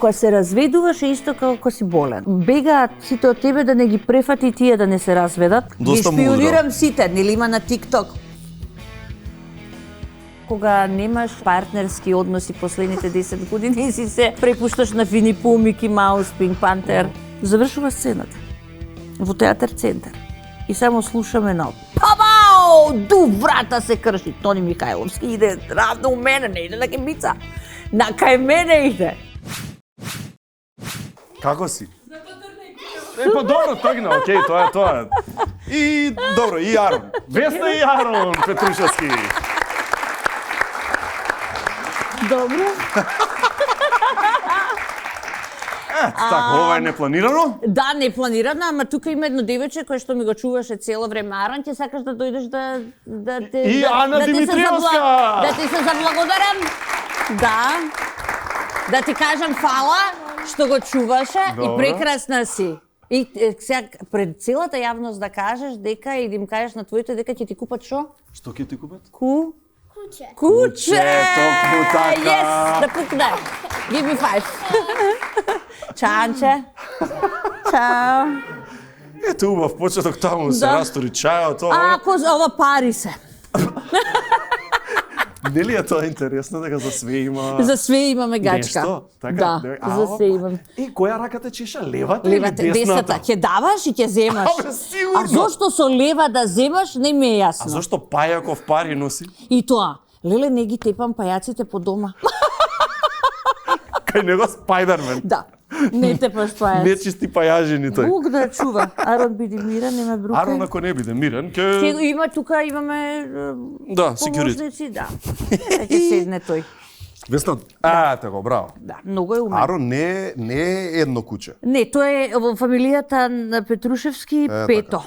Кога се разведуваш е исто како кога си болен. Бегаат сите од тебе да не ги префати тие да не се разведат. Доста ги шпионирам сите, нели има на TikTok. Кога немаш партнерски односи последните 10 години и си се препушташ на Вини Пу, Мики Маус, Пинк Пантер, завршува сцената во театар центар и само слушаме на пабао, ду врата се крши. Тони Михајловски иде равно у мене, не иде на Кемица. На кај мене иде. Како си? Па добро, тргна, окей, тоа е. И добро, и Арон. Весна и Арон Петрушевски. Добро. Така, ова е непланирано? Да, непланирано, ама тука има едно девече кое што ми го чуваше цело време. Арон, ќе сакаш да дојдеш да те... И Ана Димитриевска! Да ти се заблагодарам. Да. Да ти кажам фала што го чуваше. Добро. И прекрасна си. И сега пред целата јавност да кажеш дека и да им кажеш на твоите дека ќе ти купат шо? Што ќе ти купат? Куче, токму така. Yes, да пукне. Give me 5. Чанче. Чао. Ето убав почеток таму се растори чајот, Ако ова пари се. Нели е тоа интересно дека за све има... За све имаме гачка. Нешто? Така? Да, за све имаме. И која рака те чеша? Левата или Левата, десната? десната. Ќе даваш и ќе земаш. Абе, сигурно. А зошто со лева да земаш, не ми е јасно. А зошто Пајаков пари носи? И тоа. Леле, не ги тепам пајаците по дома. Кај него Спајдермен. Да. Не тепаш пајаци. Нечисти пајажини тој. Бог да чува. Арон биди мирен, нема брукај. Арон ако не биде мирен, Има тука имаме да, секјурити. поможници, да. Ќе седне тој. Весна, така, браво. Да, многу е умен. Арон не е едно куче. Не, тој е во фамилијата на Петрушевски пето.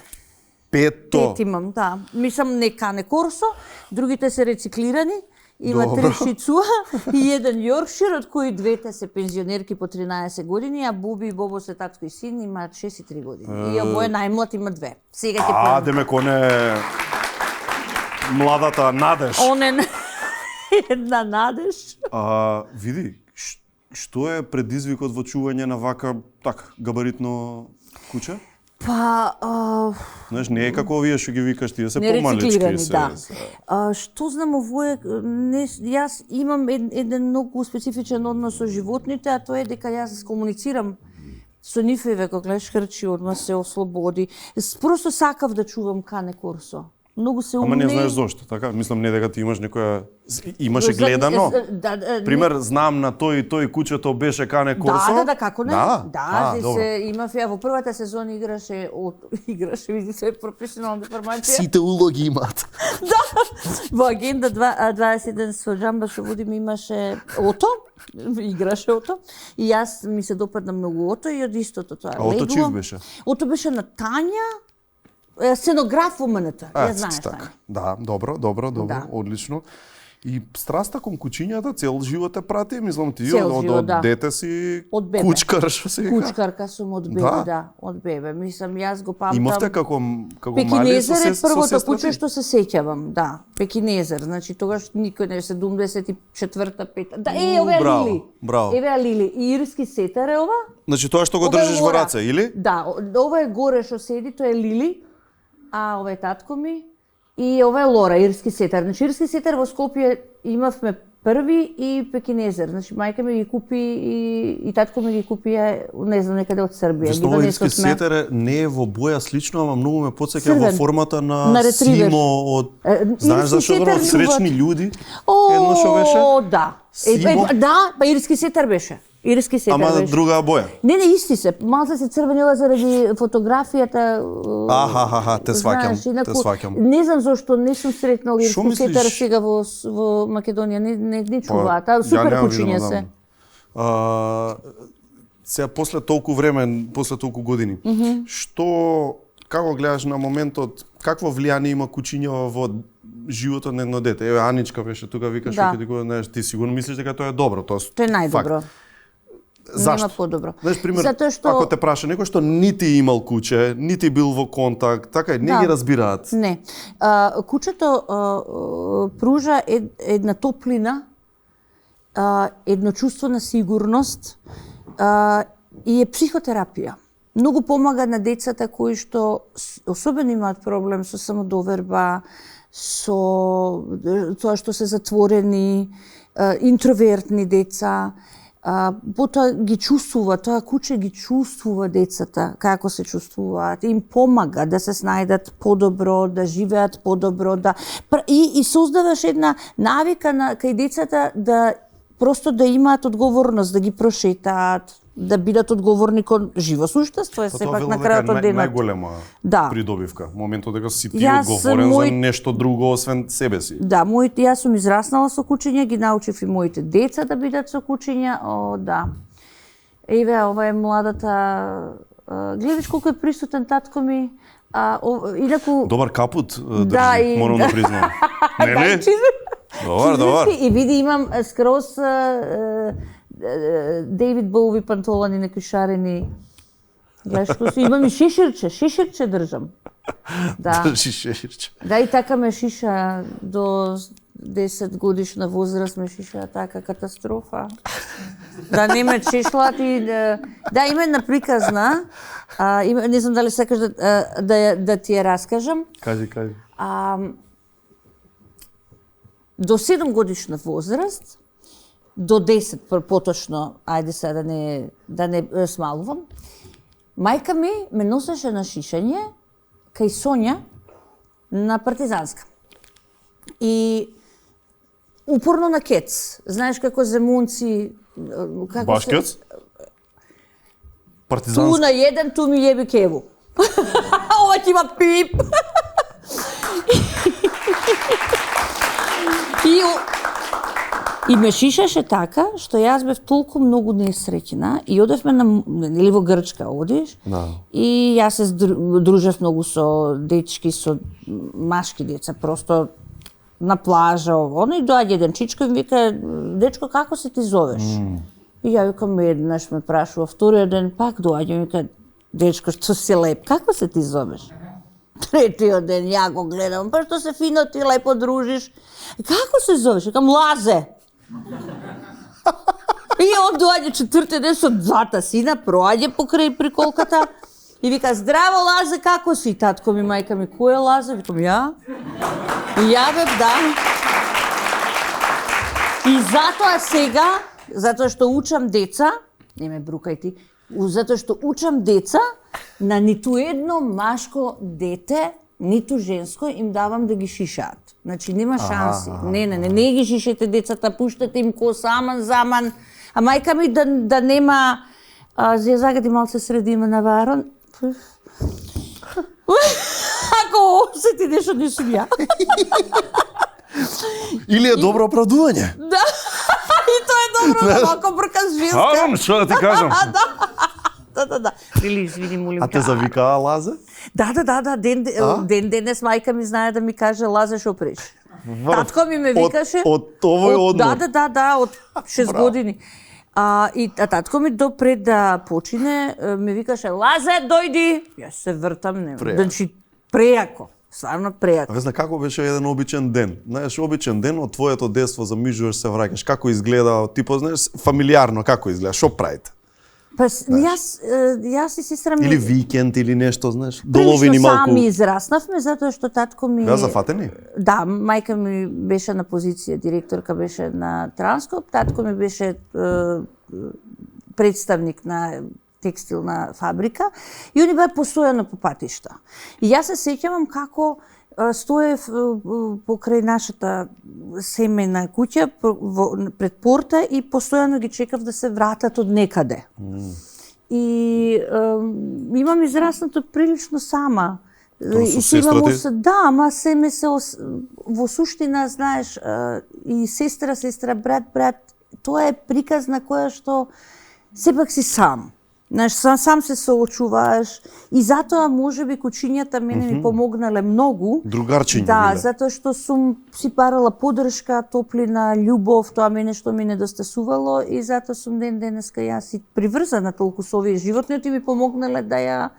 Пето. Пет имам, да. Мислам не кане корсо, другите се рециклирани. Има Добро. 3 шицуа и еден Йоркшир, од кои двете се пензионерки по 13 години, а Буби и Бобо се татко и син имаат 6 и 3 години. И овој најмлад има 2. Сега ќе појме. Демек он е младата надеж. Он е една надеж. Види, што е предизвикот во чување на вака габаритно куче? Па, Знаеш, не е како овие што ги викаш тие се нерециклирани, помалечки да. Што знам овој, јас имам еден многу специфичен однос со животните, а тоа е дека јас комуницирам со нив и веќе гледаш хрчи, одма се ослободи. Просто сакав да чувам кане корсо. Многу се умни. Ама не знаеш зошто, така? Мислам не дека ти имаш некоја имаше гледано. Пример, знам на тој и тој кучето беше кане корсо. Да, како не? Да, имав ја во првата сезона играше, види се професионална информација. Сите улоги имаат. Да. Во Агенда 21 со Џамба што водим имаше Ото, играше Ото. И јас ми се допадна многу Ото и од истото тоа. А Ото чив беше? Ото беше на Тања, сценограф во МНТ, ја знаеш така. Да, добро, Да. одлично. И страста кон кучињата цел живот те прати, мислам ти Цел од да. дете си Од бебе. кучкар, што се вика. Кучкарка сум од бебе, да, од бебе. Мислам, јас го памтам. Имавте како мали Пекинезер е првото сестрата? куче што се сеќавам, да. Пекинезер, значи тогаш никој не 74-та, 5-та. Да, ова е браво, Лили. браво. Еве е Лили. И ирски сетар е ова? Значи тоа што го Ова е држиш во Лора. раце, или? Да, ова е горе што седи, тоа е Лили, а ова е татко ми. И ова е Лора, ирски сетар. Значи ирски сетар во Скопје имавме први и пекинезер. Значи мајка ми ги купи и татко ми ги купи, не знам, некаде од Србија. Веќе ова ирски сетер не е во боја слично, ама многу ме потсеќа во Црвен. формата На на ретривер. Симо од знаеш ирски зашто сетер од сречни луѓи? О, Едно што беше? да. Симо? Да, па ирски сетар беше. Ирски сетар Ама беше. друга боја. Не, исти се. Малце се црвенела заради фотографијата. Те сваќам, знаеш, инаку, те сваќам. Не знам зошто не сум сретнал Шо ирски мислиш? сетар сега во Македонија. Не чуваат. Супер ја немам кучиња видено, се. Сега после толку време, после толку години, како гледаш на моментот, какво влијание има кучиња во животот на едно дете? Еве Аничка беше тука, викаш Да. ќе ти го знаеш, ти сигурно мислиш дека тоа е добро, тоа Тоа е најдобро. Зашто? Нема подобро. Знаеш, пример, Затоа што ако те праша некој што нити имал куче, нити бил во контакт, така и не Да. ги разбираат. Не. Кучето пружа една топлина, едно чувство на сигурност и е психотерапија. Многу помага на децата кои што особено имаат проблем со самодоверба, со тоа што се затворени, интровертни деца, потоа ги чувствува, тоа куче ги чувствува децата, како се чувствуваат, им помага да се снајдат подобро, да живеат подобро, и создаваш една навика кај децата да просто да имаат одговорност, да ги прошетаат, да бидат одговорни кон живо суштество, е сепак на крајот од денот. Најголема придобивка, моментот дека си ти одговорен за нешто друго освен себе си. Да, јас сум израснала со кучиња, ги научив и моите деца да бидат со кучиња, да. Еве, ова е младата, гледаш колку е присутен татко ми, инаку... Добар капут држи, морам да признам. Нели? Добар. И види, имам скроз Дейвид Боуи пантолани некушарени. Гледаш што си, имам и шиширче држам. Да. Држи шиширче. Да, и така ме шиша до 10 годишна возраст ме шиша, така катастрофа. Да не ме чешлат и да, има една приказна, не знам дали сакаш да ти ја раскажам. Кажи. До 7 годишна возраст, до 10 поточно, ајде сега да не смалувам, мајка ми ме носеше на шишање кај Сонја на Партизанска. И упорно на кец. Знаеш како земунци... Баш кец? Партизанска? Ту на еден, ту ми јеби кеву. Ова ќе има пип. И ме шишаше така, што јас бев толку многу несреќна и одевме или во Грчка одиш, и јас се дружев многу со дечки, со машки деца, просто на плажа, и доаѓа еден чичко и ми вика, дечко, како се ти зовеш? И ја викам, еднаш ме прашува, вториот ден пак доаѓа и ми вика, дечко, што си леп, како се ти зовеш? Третиот ден ја го гледам, па што се фино ти лепо дружиш. Како се зовеш? Викам, Лазе. И он доаѓа четвртиот ден со двата сина, проаѓа покрај приколката и вика, здраво Лазе, како си? Татко ми, мајка ми, кој е Лазе? Викам, ја. И ја бев, да. И затоа сега, затоа што учам деца, не ме брукај ти, затоа што учам деца, на ниту едно машко дете, ниту женско им давам да ги шишаат. Значи нема шанси. Не ги шишете децата, пуштате им коса заман. А мајка ми да нема ја загади малце среди има наварон. Ако осети нешто не сум ја. Или е добро оправдување. Да. И тоа е добро, ако бркаш женска. Арон, што да ти кажам? Да. Или извини, молим. А те завикаа Лазе? Да. Ден денес мајка ми знае да ми каже Лазе шо преш. Татко ми ме викаше. Од овој одмор. Да, од 6 години. И татко ми допред да почине ми викаше Лазе дојди. Јас се вртам, значи прејако. Стварно прејако. Везна, како беше еден обичен ден? Знаеш, обичен ден од твоето детство замижуваш се враќаш. Како изгледа, типо, знаеш, фамилиарно како изгледа, шо правите? Па јас и сестра ми... Или викенд, или нешто, знаеш, доловини малку. малку. Сами израснавме, затоа што татко ми... Беа зафатени? Да, мајка ми беше на позиција, директорка беше на Транскоп, татко ми беше представник на текстилна фабрика и они беа постојано по патишта. И јас се сеќавам како стоев покрај нашата семејна куќа пред порта и постојано ги чекав да се вратат од некаде. И имам израснато прилично сама. И се имам да, ама се ме се во суштина, знаеш, и сестра, брат, тоа е приказ на која што сепак си сам. Знаеш, сам се соочуваш и затоа можеби кучињата мене ми помогнале многу. Другарчиња. Да, затоа што сум си барала поддршка, топлина, љубов, тоа мене што ми недостасувало и затоа сум ден денеска јас и приврзана толку со овие животни и ми помогнале да ја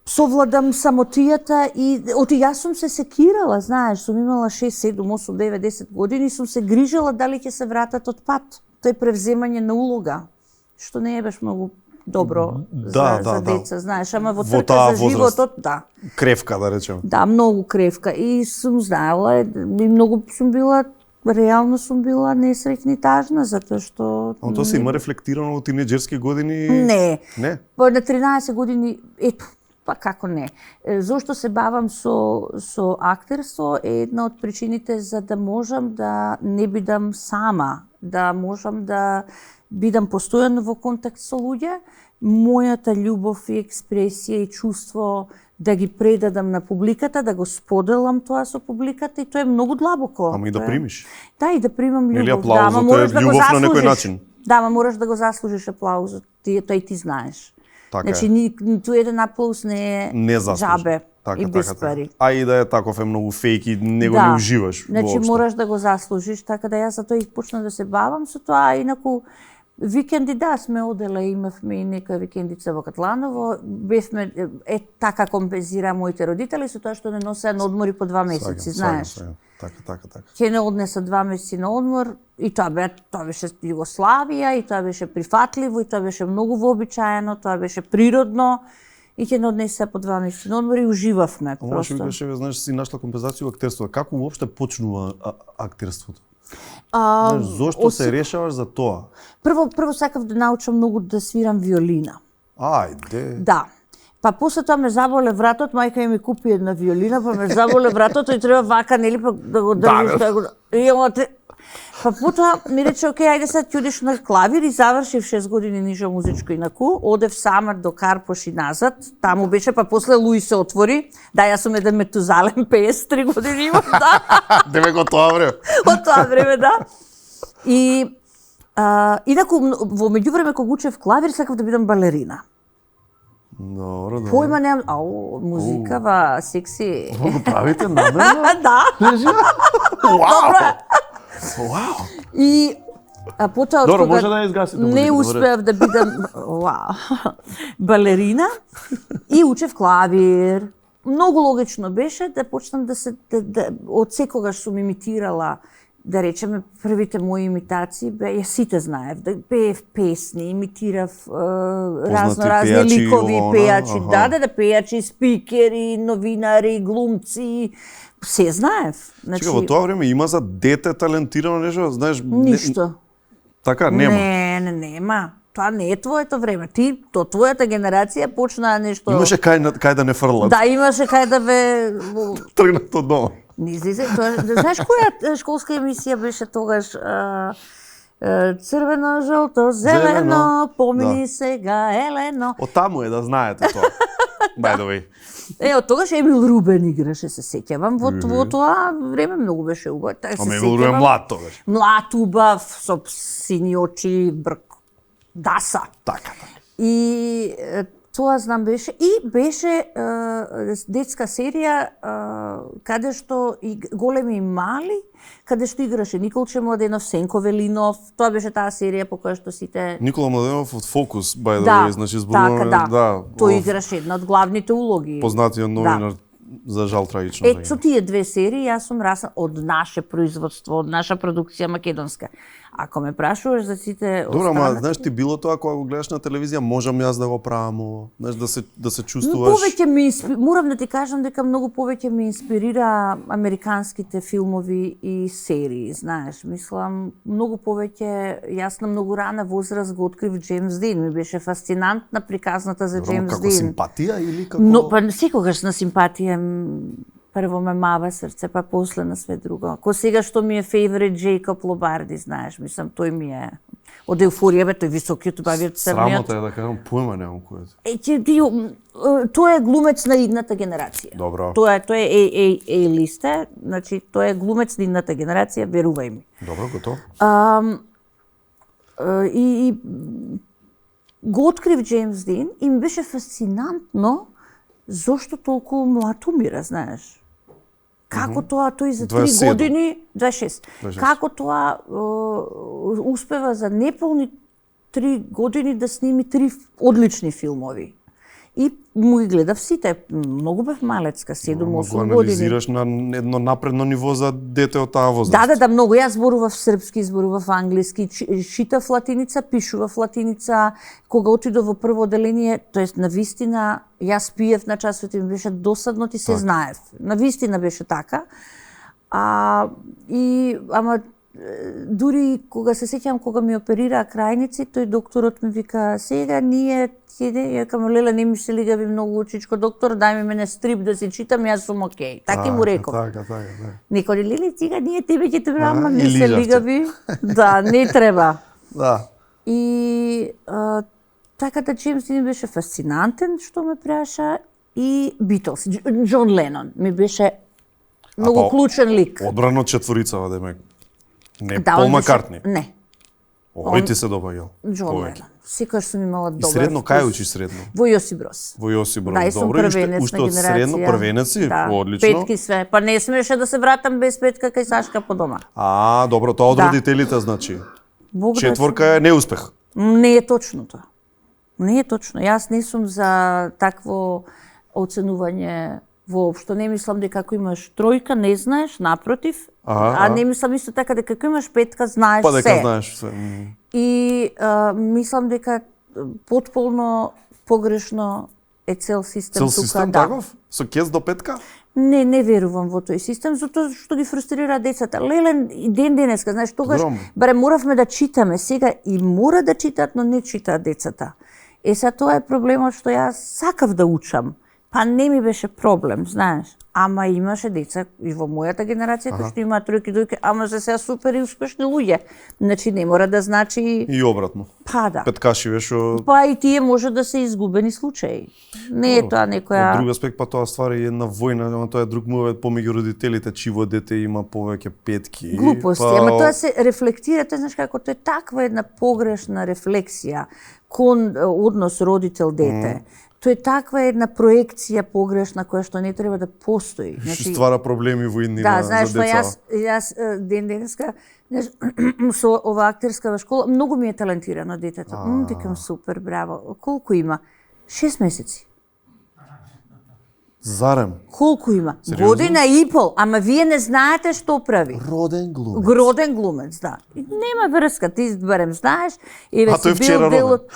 совладам самотијата и јас сум се секирала, знаеш, сум имала 6, 7, 8, 9, 10 години и сум се грижала дали ќе се вратат од пат. Тоа е превземање на улога. што не е баш многу добро Да, за да. деца, знаеш, ама во Во трка таа за возраст. животот, да. Кревка, да речем. Да, многу кревка. И сум знаела, и многу сум била, реално сум била несреќна и тажна, затоа што... А тоа се има рефлектирано во тинеџерски години? Не. Не? Па на 13 години, па како не. Зошто се бавам со актерство е една од причините за да можам да не бидам сама, да можам да бидам постојано во контакт со луѓе, мојата љубов и експресија и чувство да ги предадам на публиката, да го споделам тоа со публиката и тоа е многу длабоко. Ама и да примиш. Да, и да примам љубов. Или да, аплаузот ама е мораш да го љубов на некој заслужиш. начин. Да, ама мораш да го заслужиш аплаузот. Тоа и ти знаеш. Така Значи, е. ниту еден аплауз не е Не заслужи. џабе и без пари. А и да е таков е многу фейк и него Да. не уживаш Значи, воопшто. мораш да го заслужиш, така да јас за тоа и почнав да се бавам со тоа, а инаку викенди да сме оделе, имавме и нека викендица во Катланово, бевме така компензира моите родители со тоа што не носеа на одмори по 2 месеци, знаеш. Сваѓам. Така. Ќе не однеса 2 месеци на одмор и тоа беше Југославија и тоа беше прифатливо и тоа беше многу вообичаено, тоа беше природно и ќе не однеса по 2 месеци на одмор и уживавме Ама што просто. беше, знаеш, си нашла компензација во актерството. Како уопште почнува актерството? А, Знаеш, зошто се решаваш за тоа? Прво сакав да научам многу да свирам виолина. Ајде. Да. Па после тоа ме заболе вратот, мајка ми купи една виолина, па ме заболе вратот и треба вака, нели, па да го држиш, да го... И Па потоа ми рече, окей, ајде сега ќе одиш на клавир и завршив 6 години ниже музичко инаку. Одев сама до Карпош и назад, таму беше, па после Луи се отвори. Да, јас сум еден Метузалем, 53 години имам, да. Деве го тоа време. Од тоа време, да. И инаку во меѓувреме кога учев клавир, сакав да бидам балерина. Добро. Појма немам, музикава, секси. Го правите намерно? Да. Вау! Вау! И потоа Добро, кога може да ја изгасите не музиката, успеав да бидам балерина и учев клавир. Многу логично беше да почнам да се од секогаш сум имитирала, да речеме, првите мои имитации ја сите знаев, да пеев песни, имитирав разни пејачи, ликови, она, пејачи, аха. да, пејачи, спикери, новинари, глумци, се знаев. Значи, Чека, во тоа време има за дете талентирано нешто, знаеш? ништо. Така, нема. Нема. Тоа не е твоето време. Ти, то твојата генерација почнаа нешто... Имаше кај да не фрлат. Да, имаше кај да ве... Тргнат од дома. Не излезе. Знаеш која школска емисија беше тогаш? Црвено, жолто, зелено, помини сега, елено. Од таму е да знаете тоа. By the way. Од тогаш Емил Рубен играше, се сеќавам. Во тоа време многу беше убав. Ама Емил Рубен млад тогаш. Млад, убав, со сини очи, брк. Даса. Така. И тоа знам беше. И беше детска серија каде што и големи и мали, каде што играше Николче Младенов, Сенко Велинов. Тоа беше таа серија по која што сите... Никола Младенов од Фокус, by the Да, way, значи зборуваме, така, да. Тој ов играше една од главните улоги. познатиот новинар, за жал трагично. Со тие две серии јас сум расна од наше производство, од наша продукција македонска. Ако ме прашуваш за сите Добро, ама останати... знаеш ти било тоа кога го гледаш на телевизија, можам јас да го правам ово, знаеш да се чувствуваш. Повеќе морам да ти кажам дека многу повеќе ме инспирира американските филмови и серии, знаеш, мислам многу повеќе, јас на многу рана возраст го открив Джеймс Дин, ми беше фасцинантна приказната за Джеймс како Дин. симпатија или како... Но па секогаш на симпатија прво ме мава срце, па после на све друго. Ко сега што ми е фейворит Джейкоб Лобарди, знаеш, мислам, тој ми е од еуфорија, тој високиот, бавиот црниот. Срамота е да кажам, појма немам кој е. Тој е глумец на идната генерација. Добро. Тој е A листа, значи тој е глумец на идната генерација, верувај ми. Добро, готово. И го открив Джеймс Дин и ми беше фасцинантно зошто толку млад умира, знаеш. Како тоа тој за 3 27. години, 26. Како тоа успева за неполни 3 години да сними 3 одлични филмови. И му ги гледав сите. Многу бев малецка, 7-8 Го години. анализираш на едно напредно ниво за дете од таа возраст. Да, многу. Јас зборував српски, зборував англиски, читав латиница, пишував латиница. Кога отидов во прво оделение, тоест на вистина, јас пиев на часовите, ми беше досадно, ти се знаев. На вистина беше така. Ама дури кога се сеќавам кога ми оперираа крајници, тој докторот ми вика: "Сега ние ја кам леле, не ми се лигави многу очичко доктор, дај ми мене стрип да си читам, јас сум окей." Така му реков. Така. Некој леле, сега ние тебе ќе те брама, не и се лижавте. лигави. Да, не треба. Да. И така да Джеймс ми беше фасцинантен што ме праша, и Битлс, Џон Ленон ми беше многу клучен лик. Одбрано четворицава, демек. Не Да, Пол он беше- Маккартни. Не, Ој ти се добаѓал. Џон Повеќе. Ленон. Секогаш сум имала И добар средно вкус. кај учиш средно? Во Јосип Брос. Во Јосип Брос. Да, и сум Добро, и првенец уште на од генерација. средно првенец си, Да, одлично. петки све. Па не смееше да се вратам без петка кај Сашка по дома. Добро, тоа од Да. родителите значи. Бог да Четворка е неуспех. Не е точно тоа. Не е точно. Јас не сум за такво оценување воопшто. Не мислам дека ако имаш тројка не знаеш, напротив. Не мислам исто така дека ако имаш петка знаеш Па дека се. знаеш се. И мислам дека потполно погрешно е цел систем Цел тука. систем да. таков? Со кез до петка? Не верувам во тој систем, затоа што ги фрустрира децата. Леле, и ден денеска, знаеш, тогаш Гром. баре моравме да читаме, сега и мора да читаат, но не читаат децата. Тоа е проблемот што јас сакав да учам. Па не ми беше проблем, знаеш. Ама имаше деца и во мојата генерација кои што имаат тројки, дојки, ама се сега супер и успешни луѓе. Значи не мора да значи И обратно. па да. Петкашиве што Па и тие може да се изгубени случаи. Не е тоа од некоја друг аспект па тоа ствари една војна, ама тоа е друг мовет помеѓу родителите, чиво дете има повеќе петки. глупости. Ама тоа се рефлектира, тоа знаеш како тоа е таква една погрешна рефлексија кон однос родител-дете. Тоа е таква една проекција погрешна која што не треба да постои. Што ствара проблеми во иднина да, за знаеш, деца. јас ден денеска, знаеш, со ова актерска школа, многу ми е талентирано детето. Викам супер, браво. Колку има? 6 месеци. Зарем? Колку има? Сериозно? Година и пол, ама вие не знаете што прави. Роден глумец. Гроден глумец, да. И нема врска, ти барем знаеш, еве А си тој вчера бил дел роден. од...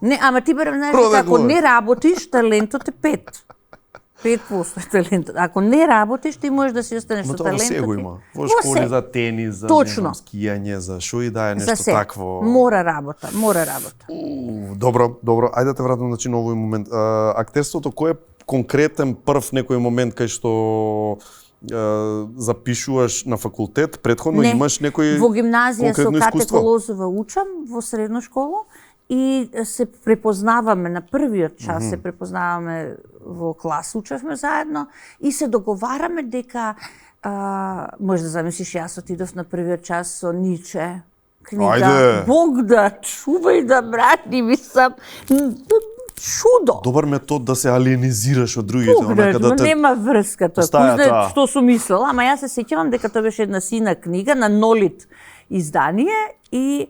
Не, ама ти барем знаеш Роден дека ако глумец. не работиш, талентот е 5. 5% е талентот. Ако не работиш, ти можеш да си останеш Но со тоа во талентот. се го ти. има. Во Во школи се. за тенис, за Точно. не знам, скијање, за шо и да е За нешто се. такво. Мора работа. Добро, ајде да те вратам значи на овој момент. Актерството кој е конкретен прв некој момент кај што запишуваш на факултет, претходно Не, имаш некој во гимназија со конкретно Кате искуство? Колозова учам во средна школа и се препознаваме на првиот час, се препознаваме во клас, учевме заедно и се договараме дека може да замислиш, јас отидов на првиот час со Ниче, книга. Ајде. Бог да чувај да брати, мислам, чудо. Добар метод да се алиенизираш од другите, Бог да, онака да те нема врска тоа. Остаја Кој знае тоа. што сум мислела, ама јас се сеќавам дека тоа беше една сина книга на Нолит издание и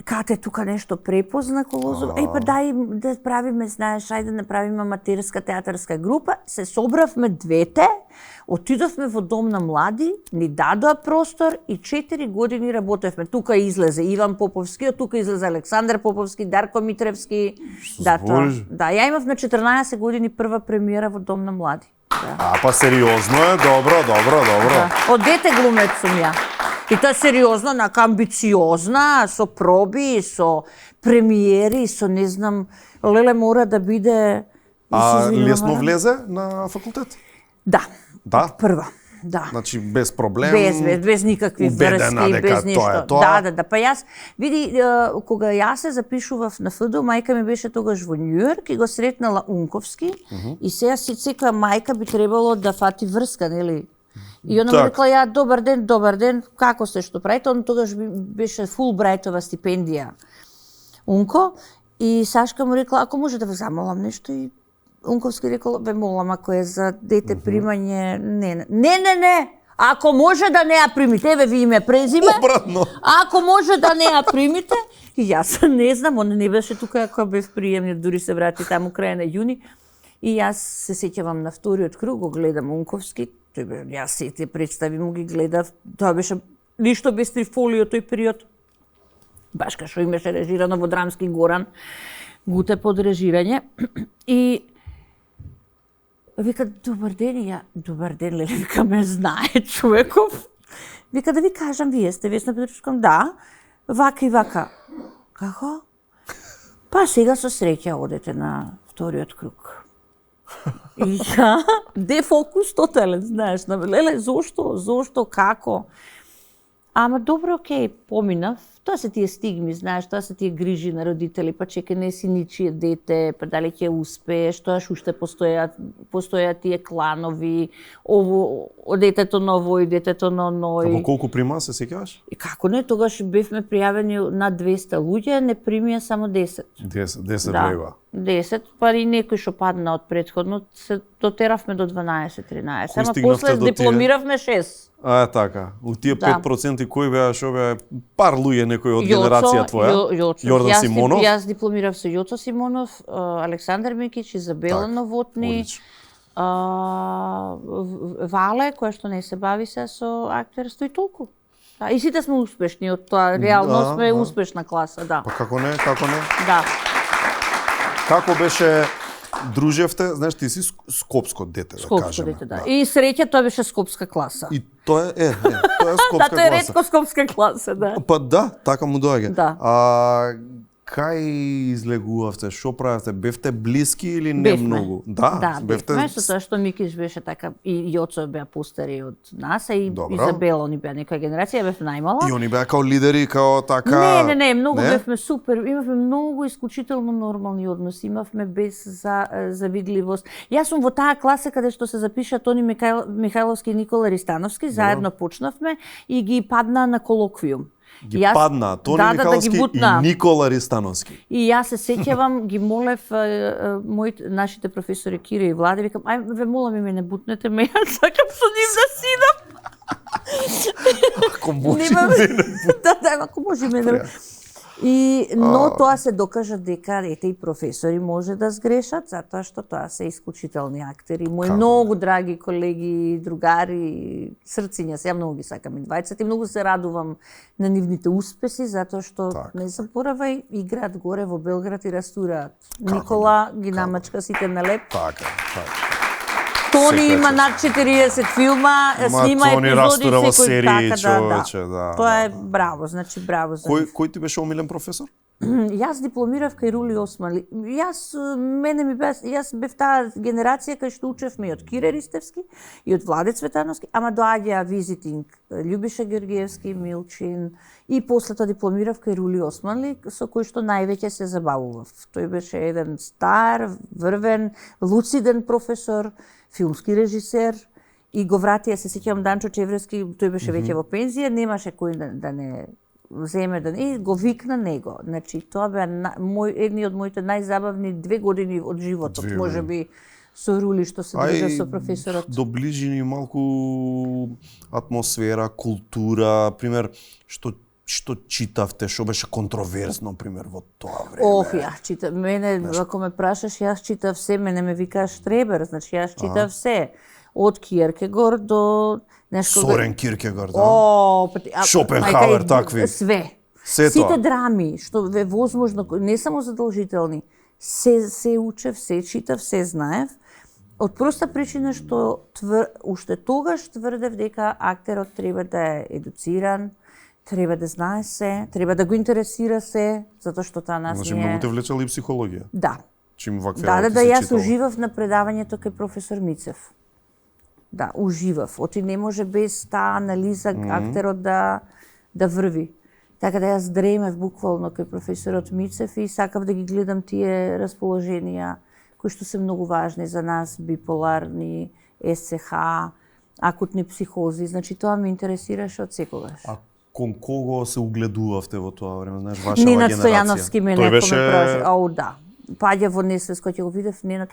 Кате тука нешто препозна Колозова. Па дај да правиме, знаеш, ајде да направиме аматерска театарска група. Се собравме двете, отидовме во дом на млади, ни дадоа простор и 4 години работевме. Тука излезе Иван Поповски, од тука излезе Александар Поповски, Дарко Митревски. Да, тоа. збориш? Да, ја имав на 14 години прва премиера во дом на млади. Да. Па сериозно е, добро. Да. Од дете глумец сум ја. И тоа сериозно, нака амбициозна, со проби, со премиери, со не знам, леле мора да биде... Лесно влезе на факултет? Да. Да? Прва. Да. Значи без проблем. Без никакви убедена врски, дека без ништо. тоа е тоа. Да. Па јас, види, кога јас се запишував на ФДУ, мајка ми беше тогаш во Њујорк и го сретнала Унковски и сега си секоја мајка би требало да фати врска, нели? И она ми Так. рекла, ја, добар ден, како сте, што правите? Он тогаш беше Фулбрајтова стипендија. Унко, и Сашка му рекла, ако може да ве замолам нешто, и Унковски рекол, ве молам, ако е за дете примање, не. Ако може да не ја примите, еве ви име презиме. Обратно. Ако може да не ја примите, и јас не знам, он не беше тука ако бев приемник, дури се врати таму крај на јуни. И јас се сеќавам на вториот круг, го гледам Унковски, тој беше, јас сите представи му ги гледав, тоа беше ништо без Трифолио тој период. Баш кај што имаше режирано во Драмски Горан, Гуте под режирање. И вика, добар ден, и ја, добар ден, леле, вика, ме знае човеков. Вика, да ви кажам, вие сте Весна Петрушком, да, вака и вака. Како? Па сега со среќа одете на вториот круг. И ја, дефокус тотален, знаеш, леле, зошто, како? Ама добро, окей, поминав. Тоа се тие стигми, знаеш, тоа се тие грижи на родители, па чека не си ничие дете, па дали ќе успееш, тоа уште постојат тие кланови, ово, детето на овој, детето на оној. Како колку прима, се сеќаваш? И како не, тогаш бевме пријавени над 200 луѓе, не примија само 10. 10 Да, брева. 10, па и некој што падна од претходно, се дотеравме до 12-13. Кој Ама стигнавте после до тие? дипломиравме 6. А, така. У тие Да. 5% кои беа, што беа пар луѓе некој од генерација твоја? Јоцо. Јордан Симонов? Јас дипломирав со Јоцо Симонов, Александар Микич, Изабела Новотни, одлично. Вале, која што не се бави се со актерство и толку. Да, и сите сме успешни од тоа, реално Да, сме да. успешна класа, да. Па како не, како не? Да. Како беше дружевте, знаеш, ти си скопско дете, да Скопско кажеме. дете, да. И среќа тоа беше скопска класа. И тоа е тоа е Да, скопска тоа е класа. ретко скопска класа, да. Па да, така му доаѓа. Да. Кај излегувавте, што правевте? Бевте блиски или не Бевме. многу? Да, Да, бевте. бевме, со тоа што Микиш беше така, и Јоцо беа постари од нас, а и Добро. Изабела, они беа некоја генерација, бев најмала. И они беа као лидери, као така... Не, многу бевме супер, имавме многу исклучително нормални односи, имавме без завидливост. Јас сум во таа класа каде што се запиша Тони Михајловски и Никола Ристановски, заедно почнавме и ги падна на колоквиум. Ги падна Тони да, Михаловски ги бутна. и Никола Ристановски. И јас се сеќавам, ги молев нашите професори Кире и Владе, викам, ај, ве молам ми не бутнете ме, јас сакам со нив да сидам. Ако може Немаме- мене. Да, ако може мене. Но тоа се докажа дека ете и професори може да сгрешат, затоа што тоа се исклучителни актери. Мои многу драги колеги, другари, срциња се, ја многу ги сакам и двајцата и многу се радувам на нивните успеси, затоа што не заборавај, играат горе во Белград и растураат. Никола ги намачка сите на леп. Така, така. Тони Секоја има чест. над 40 филма, Ма, снима Тони епизоди растура во секој серии, така, човече, да, Тоа е да. браво, значи браво за нив. Кој ти беше омилен професор? Јас дипломирав кај Рули Осман. Јас бев таа генерација кај што учевме и од Кире Ристевски и од Владе Цветановски, ама доаѓа визитинг Љубиша Георгиевски, Милчин и после тоа дипломирав кај Рули Османли, со кој што највеќе се забавував. Тој беше еден стар, врвен, луциден професор, филмски режисер и го врати, ја се сеќавам Данчо Чеврески, тој беше веќе во пензија, немаше кој да не земе и го викна него. Значи тоа беа едни од моите најзабавни 2 години од животот, можеби со Рули што се држа со професорот. Доближи ни малку атмосфера, култура, пример, што читавте, што беше контроверзно, пример, во тоа време? Јас читав, ако ме прашаш, јас читав се, мене ме викаш Штребер, значи јас читав се. Од Кierkegaard до Сорен Киркегар, да? Шопенхауер, такви. Све. Се Сите тоа. драми, што е возможно, не само задолжителни, се учев, се читав, се знаев, од проста причина што уште тогаш тврдев дека актерот треба да е едуциран, треба да знае се, треба да го интересира се, затоа што таа нас Значи, не е... многу те влечела и психологија. Да. Чим вакви Да, работи јас се читала. уживав на предавањето кај професор Мицев. Да, уживав. Оти не може без таа анализа актерот да врви. Така да јас дремев буквално кај професорот Мицев и сакав да ги гледам тие расположенија кои што се многу важни за нас, биполарни, СЦХ, акутни психози. Значи тоа ме интересираше од секогаш. А кон кого се угледувавте во тоа време, знаеш, вашава Ненад генерација? Стојановски ме Тој некој беше... ме праша. Ау, да. Паѓа во несвест, кога ќе го видев Ненад.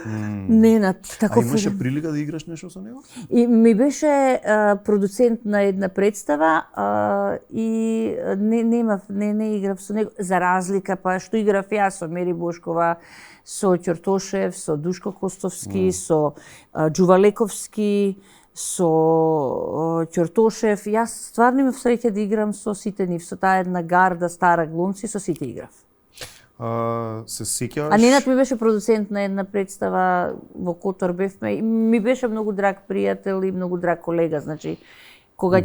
Ненад, А таков имаше прилика да играш нешто со него? И ми беше продуцент на една представа и не играв со него, за разлика па што играв јас со Мери Бошкова, со Ќортошев, со Душко Костовски, со Џувалековски, со Ќортошев. Јас стварно имав среќа да играм со сите нив, со таа една гарда стара глумци, со сите играв. Се сеќаваш? А Ненад ми беше продуцент на една представа во Котор бевме и ми беше многу драг пријател и многу драг колега, значи кога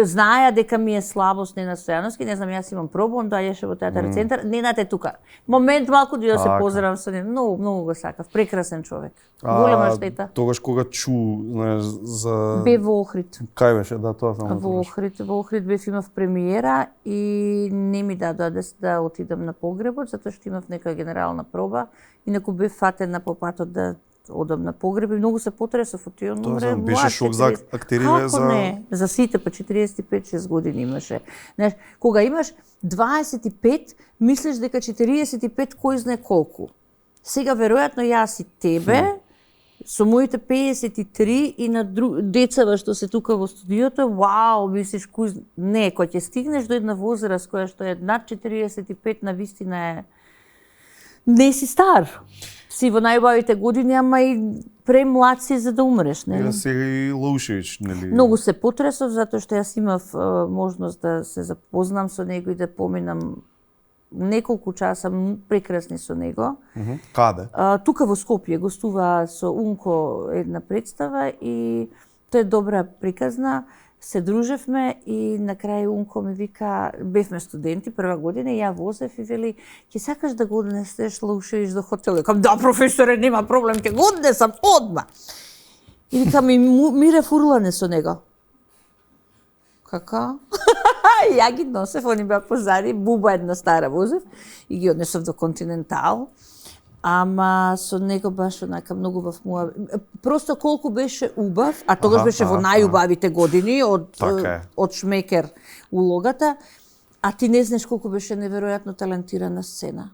знаја дека ми е слабост Ненад Стојановски, не знам, јас имам проблем, доаѓаше во театар центар, Ненад е тука. Момент малку да се поздравам со него, многу го сакав, прекрасен човек. Голема штета. Тогаш кога знаеш, за... Бе во Охрид. Кај беше, да, тоа само. Во Охрид бев имав премиера и не ми дадоа да отидам на погребот, затоа што имав нека генерална проба, инаку бев фатена по патот да одам на погреб и многу се потресов од тој умре. Беше шок за актериве за... Како не? За сите, па 45-6 години имаше. Знаеш, кога имаш 25, мислиш дека 45 кој знае колку. Сега веројатно јас и тебе, со моите 53 и на децава што се тука во студиото, вау, мислиш кој... Не, кога ќе стигнеш до една возраст која што е над 45, навистина е... Не си стар. Си во најубавите години, ама и премлад си за да умреш, нели? Сега и Лаушевич, нели? Многу се потресов затоа што јас имав можност да се запознам со него и да поминам неколку часа прекрасни со него. Каде? Тука во Скопје гостува со Унко една представа и тоа е добра приказна. Се дружевме и на крај Унко ми вика, бевме студенти прва година и ја возев и вели, ќе сакаш да го однесеш Лаушевич до хотел? Викам, да, професоре, нема проблем, ќе го однесам одма. И викам, Мире фурлане со него. Кака? Ја ги носев, они беа позади, буба една стара возев и ги однесов до Континентал. Ама со него баш онака многу бав му... Просто колку беше убав, а тогаш беше во најубавите години од Шмекер улогата, а ти не знаеш колку беше неверојатно талентирана сцена.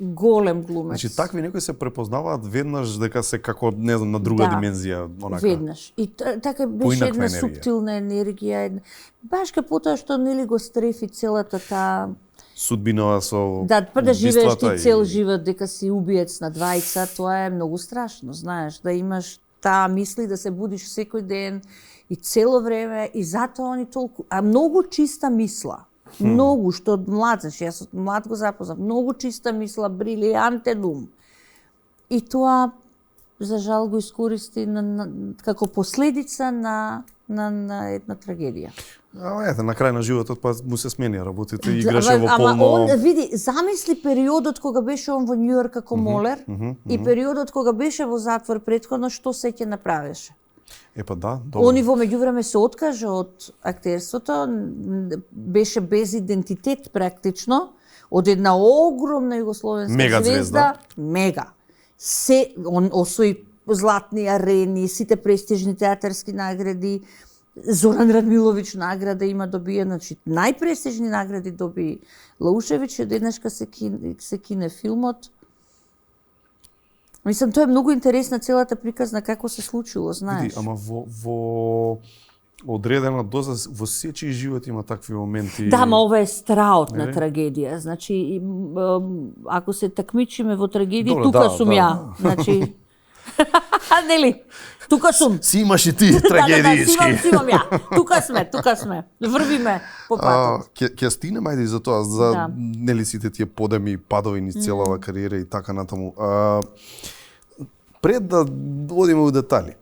Голем глумец. Значи такви некои се препознаваат веднаш дека се како не знам на друга димензија, онака. Веднаш. И така беше една суптилна енергија, баш ка потоа што нели го стрефи целата таа судбина со да живееш ти цел живот дека си убиец на двајца, тоа е многу страшно, знаеш, да имаш таа мисли да се будиш секој ден и цело време и затоа они толку, а многу чиста мисла. Многу што од млад, значи јас од млад го запознав, многу чиста мисла, брилијантен ум. И тоа за жал го искористи како последица на една трагедија. Ете, на крај на животот па му се сменија работите и играше во полно... Ама он, види, замисли периодот кога беше он во Њујорк како молер и периодот кога беше во затвор претходно, што се ќе направеше. Епа да, добро. Они во меѓувреме се откажа од актерството, беше без идентитет практично, од една огромна југословенска звезда, мега. Он освои златни арени, сите престижни театарски награди, Зоран Радмилович награда има добија, значи најпрестижни награди доби Лаушевич и одеднашка се кине филмот. Мислам, тоа е многу интересна целата приказна како се случило, знаеш. Види, ама во одредена доза во сечи живот има такви моменти. Да, ма ова е страотна трагедија. Значи, ако се такмичиме во трагедија, тука сум ја. Значи, нели? Тука сум. Си имаш и ти трагедијски. Си имам ја. Тука сме. Врвиме по патот. Ќе стигнеме ајде за тоа, за нели сите тие подеми и падови низ целава кариера и така натаму. Пред да одиме во детали,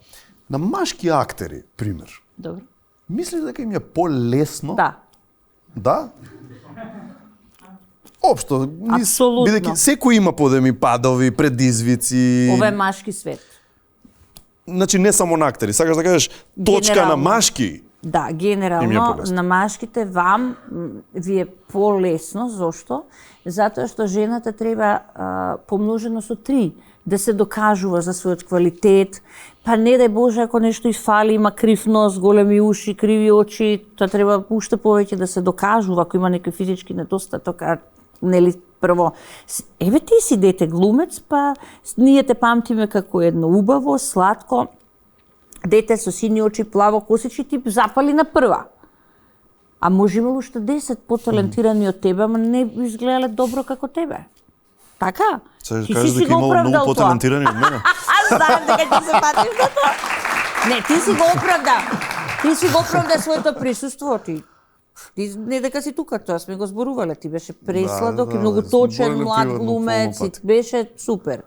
на машки актери, пример. Добро. Мислиш дека им е полесно? Да. Да? Општо, апсолутно. Бидејќи секој има подеми, падови, предизвици. Ова е машки свет. Значи не само на актери, сакаш да кажеш точка на машки. Да, генерално на машките ви е полесно, зошто? Затоа што жената треба помножено со 3 да се докажува за својот квалитет, па не дај Боже ако нешто изфали, има крив нос, големи уши, криви очи, тоа треба уште повеќе да се докажува ако има некој физички недостаток, нели прво, еве ти си дете глумец, па ние те памтиме како едно убаво, сладко, дете со сини очи, плаво косичи, ти запали на прва. А може имало уште 10 поталентирани од тебе, ама не изгледале добро како тебе. Така? Се Ти кажеш си дека го имало оправдал многу тоа. поталентирани од мене. Знаем дека ти се патиш на тоа. Не, ти си го оправда. Ти си го оправда своето присуство, ти. Ти не дека си тука, тоа сме го зборувале. Ти беше пресладок и многу точен, збориле млад приватно глумец, полно и пати. беше супер.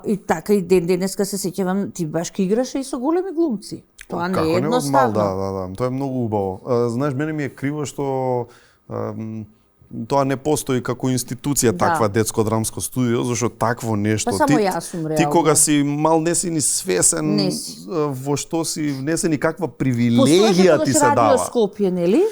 И така и денеска се сеќавам, ти баш ке играше и со големи глумци. Тоа не е Како од мал, едноставно. да. Тоа е многу убаво. Знаеш, мене ми е криво што тоа не постои како институција, таква детско-драмско студио, зашто такво нешто. Па само јас сум Ти реално. кога си мал не си ни свесен Не си. во што си внесен и каква Постоеше привилегија ти тогаш се радио дава. Скопје, нели?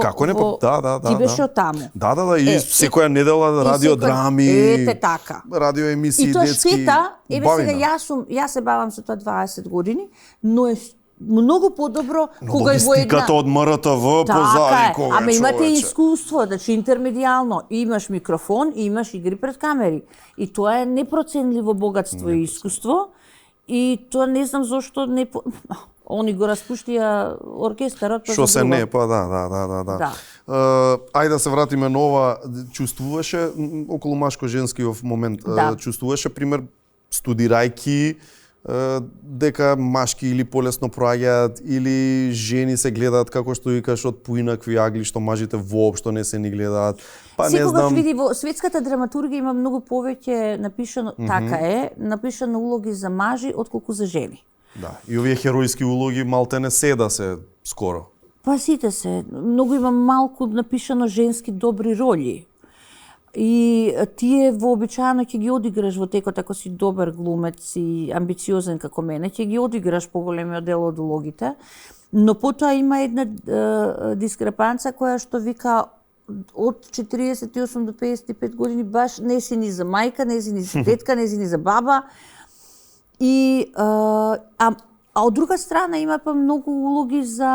Како не, да. Ти беше од таму. Да, и секоја недела радиодрами, Ете така. радиоемисии И тоа детски. штета, еве сега бавина. јас се бавам со тоа 20 години, но е многу подобро Но кога е во една... логистиката од МРТВ позади кога ама имате човече. искуство, значи интермедијално, имаш микрофон и имаш игри пред камери. И тоа е непроценливо богатство и искуство. И тоа не знам зошто не они го распуштија оркестарот, па Што за се друго. не, па да. Да. Ајде да се вратиме на ова, чувствуваше околу машко-женскиот момент, Да. чувствуваше пример студирајки дека машки или полесно проаѓаат или жени се гледаат како што викаш од поинакви агли што мажите воопшто не се ни гледаат. Па не Секогаш знам. види во светската драматургија има многу повеќе напишано, така е, напишано улоги за мажи отколку за жени. Да, и овие херојски улоги малтене седа се скоро. Па сите се, многу има малку напишано женски добри роли. И тие вообичаено ќе ги одиграш во текот, ако си добар глумец и амбициозен како мене, ќе ги одиграш поголемиот дел од улогите, но потоа има една дискрепанца која што вика од 48 до 55 години баш не си ни за мајка, не си ни за детка, не си ни за баба. И а од друга страна има па многу улоги за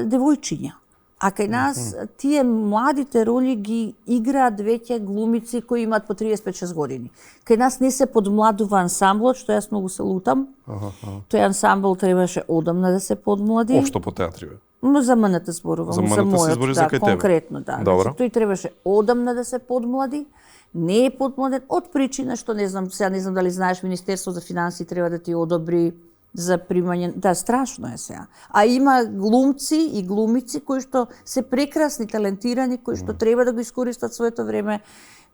девојчиња. А кај нас тие младите роли ги играат веќе глумици кои имаат по 35-6 години. Кај нас не се подмладува ансамблот, што јас многу се лутам. Тој ансамбл требаше одамна да се подмлади. Општо по театри, бе. Но за МНТ зборувам, За за МНТ се збори мојот, за да, кај тебе. конкретно, да. Добро. Значи, тој требаше одамна да се подмлади, не е подмладен од причина што не знам, сега не знам дали знаеш, Министерство за финансии треба да ти одобри за примање, да, страшно е сега. А има глумци и глумици кои што се прекрасни, талентирани, кои што треба да го искористат своето време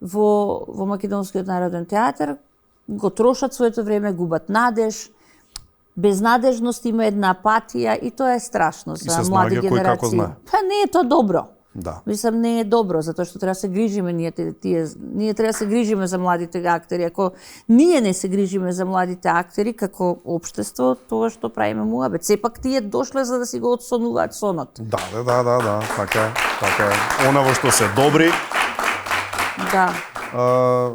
во Македонскиот народен театар, го трошат своето време, губат надеж, безнадежност, има една апатија и тоа е страшно се за млади снаоѓа кој како генерации. знае. Па не е тоа добро. Да. Мислам, не е добро, затоа што треба да се грижиме ние треба да се грижиме за младите актери. Ако ние не се грижиме за младите актери како општество, тоа што правиме муабет. Сепак тие дошле за да си го отсонуваат сонот. Да, така е. Она во што се добри. Да.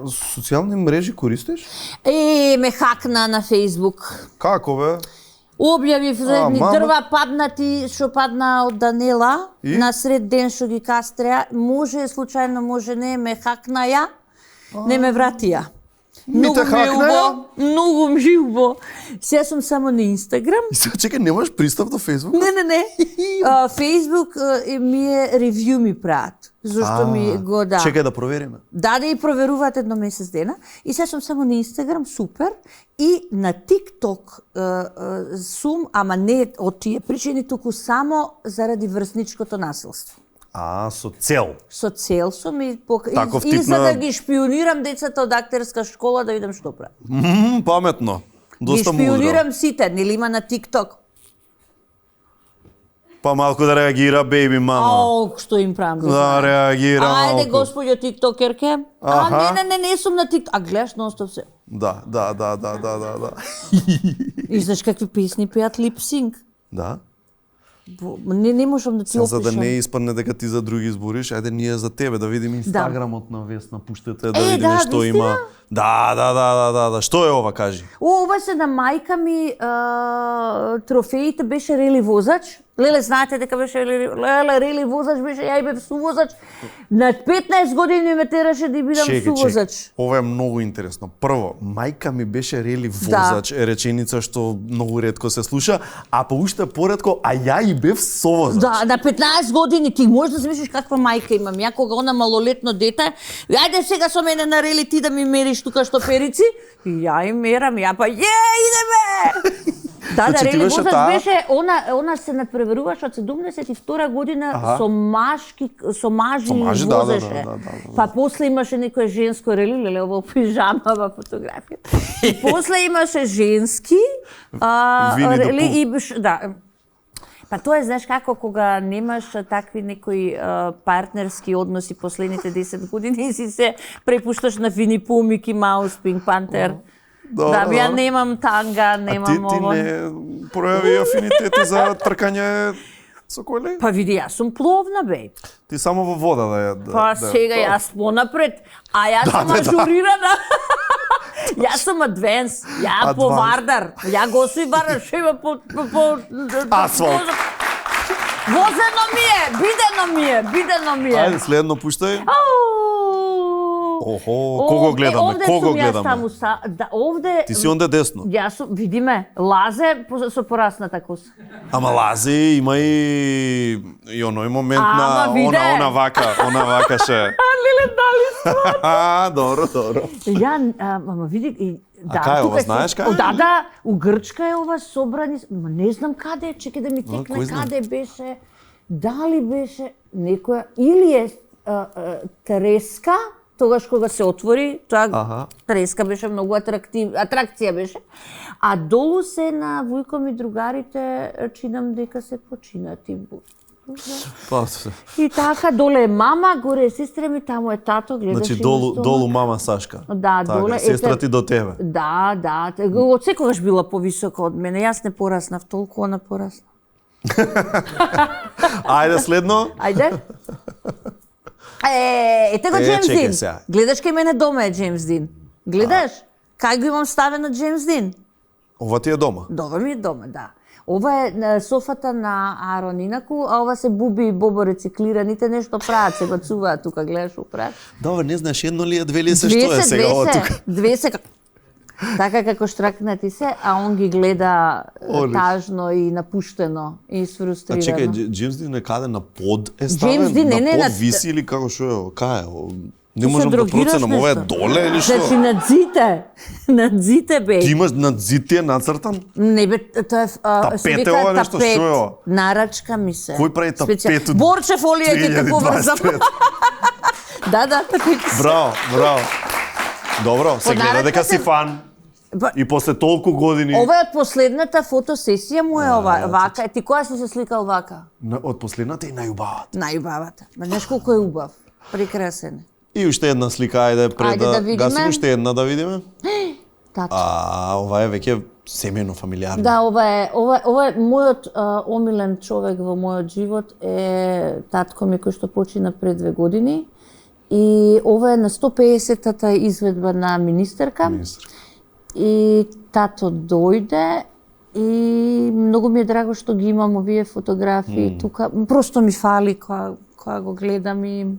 Социјални мрежи користиш? Ме хакна на Фејсбук. Како бе? Објавив за едни мама? дрва паднати, што падна од Данела, И? на сред ден што ги кастреа. Може случајно, може не, ме хакна ја, не ме вратија. те хакна ја? Многу ми убо. Сега сум само на Инстаграм. И сега чекај, немаш пристап до Фејсбук? Не. Фејсбук ми е ревју ми прават. Зошто ми го да. Чекај да провериме. Да и проверуваат едно месец дена. И сега сум само на Инстаграм, супер. И на ТикТок сум, ама не од тие причини, туку само заради врсничкото насилство. Со цел. Со цел сум и Таков и тип за на- да ги шпионирам децата од актерска школа да видам што прават. Паметно. Ги Доста мудро. шпионирам сите, нели има на ТикТок. Па малку да реагира, беби мама. Што им правам да Да знаеш. реагира Ајде, малку. господјо тиктокерке. Аха. Не сум на тикток. А гледаш нон-стоп се. Да. И знаеш какви песни пеат липсинг. Да. Не можам да ти За да опишам. не испадне дека ти за други збориш, ајде ние за тебе да видим инстаграмот на Весна, пуштете да видиме да, што вистина? има. Да. Што е ова, кажи? Ова се на мајка ми трофеите беше рели возач, Леле, знаете дека беше леле, рели возач беше, ја и бев сувозач. На 15 години ме тераше да бидам сувозач. Ова е многу интересно. Прво, мајка ми беше рели возач, е реченица што многу ретко се слуша, а па уште поретко, а ја и бев совозач. Да, на 15 години ти можеш да си мислиш каква мајка имам. Ја кога она малолетно дете, ајде сега со мене на рели ти да ми мериш тука што перици, и ја и мерам, ја па идеме! Да, Значи, рели возач таа... беше, она се надпреваруваше од 72 година со мажи возеше. Да. Па после имаше некој женско рели, леле, ова пижама во фотографија. И после имаше женски рели и да. Па тоа е, знаеш како, кога немаш такви некои партнерски односи последните 10 години и си се препушташ на Вини Пу, Мики Маус, Пинк Пантер. Да, ја немам танга, немам ово. А ти не пројави афинитети за тркање со коли? Па види, јас сум пловна, бе. Ти само во вода да ја... Па сега јас понапред, а јас сум ажурирана. Јас сум адвенс, ја по Вардар, ја го си Вардар, шева по... Асфалт. Бидено ми е. Ајде, следно пуштај. Охо, кого гледаме? Да, овде... Ти си онде десно. Јас сум, види ме, Лазе со порасната коса. Ама Лазе има и оној момент на она вака ше. Леле, дали Добро. Ја, ама види, а кај ова, знаеш кај? Да, у Грчка е ова собрани, ма не знам каде, чекај да ми текне каде беше, дали беше некоја, или е Треска, тогаш кога се отвори, тоа Треска беше многу атракција беше, а долу се на Вујком и другарите, чинам дека се починати. И така, доле е мама, горе е сестра ми, таму е тато, гледаш. Значи долу мама Сашка. Да, доле. Сестра ти до тебе. Да. Од секогаш била повисока од мене. Јас не пораснав толку, она порасна. Ајде следно. Ајде. Ете го Джеймс Дин. Гледаш кај мене дома е Джеймс Дин. Гледаш? Кај го имам ставено Джеймс Дин? Ова ти е дома? Ова ми е дома, да. Ова е на софата на Арон инаку, а ова се Буби и Бобо рециклираните, нешто прават, се бацуваат тука, гледаш управ. Добре, не знаеш, едно ли е, две ли се, што е сега ова тука? Две се, така како штракнати се, а он ги гледа тажно и напуштено и сфрустрирано. А чекај, Джеймс Дин е каде на под е ставен? Джеймс Дин на под виси или како што е? Кај е? Не можам да проценам, ова е доле или што? Значи над зите бе. Ти имаш над зите нацртан? Не бе, тоа е тапете ова нешто, што е ова? Нарачка ми се. Кој прави тапету? Борче фолија ќе те поврзам. Да, тапети. Браво. Добро, се гледа дека си фан. И после толку години... Ова е од последната фотосесија му е ова, вака. Ти која си се сликал вака? Од последната и најубавата. Најубавата. Ма знаеш колку е убав. Прекрасен. И уште една слика, ајде пред да гасим, уште една да видиме. Тато. Ова е веќе семејно, фамилиарно. Да, ова е мојот омилен човек во мојот живот е татко ми кој што почина пред 2 години. И ова е на 150-та изведба на министерка. И тато дојде и многу ми е драго што ги имам овие фотографии тука. Просто ми фали кога го гледам и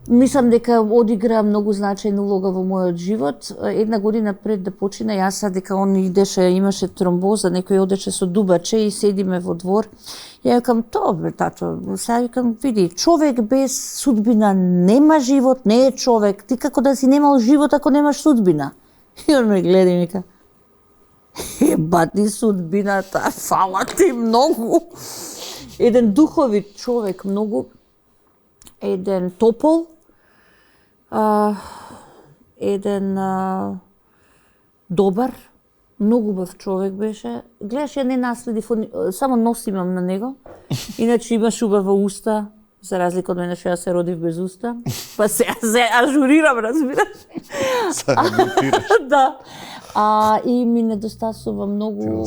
мислам дека одигра многу значајна улога во мојот живот. 1 година пред да почина, јас дека он имаше тромбоза, некој одеше со дубаче и седиме во двор. Ја викам, бе, тато, сега викам, види, човек без судбина нема живот, не е човек. Ти како да си немал живот ако немаш судбина? И он ме гледа и вика, ебати судбината, фала ти многу. Еден духовит човек, многу, еден топол, еден добар, многу убав човек беше. Гледаш, ја не наследи, само нос имам на него. Иначе имаш убава уста, за разлика од мене што ја се родив без уста. Па се ажурирам, разбираш? Да. И ми недостасува многу.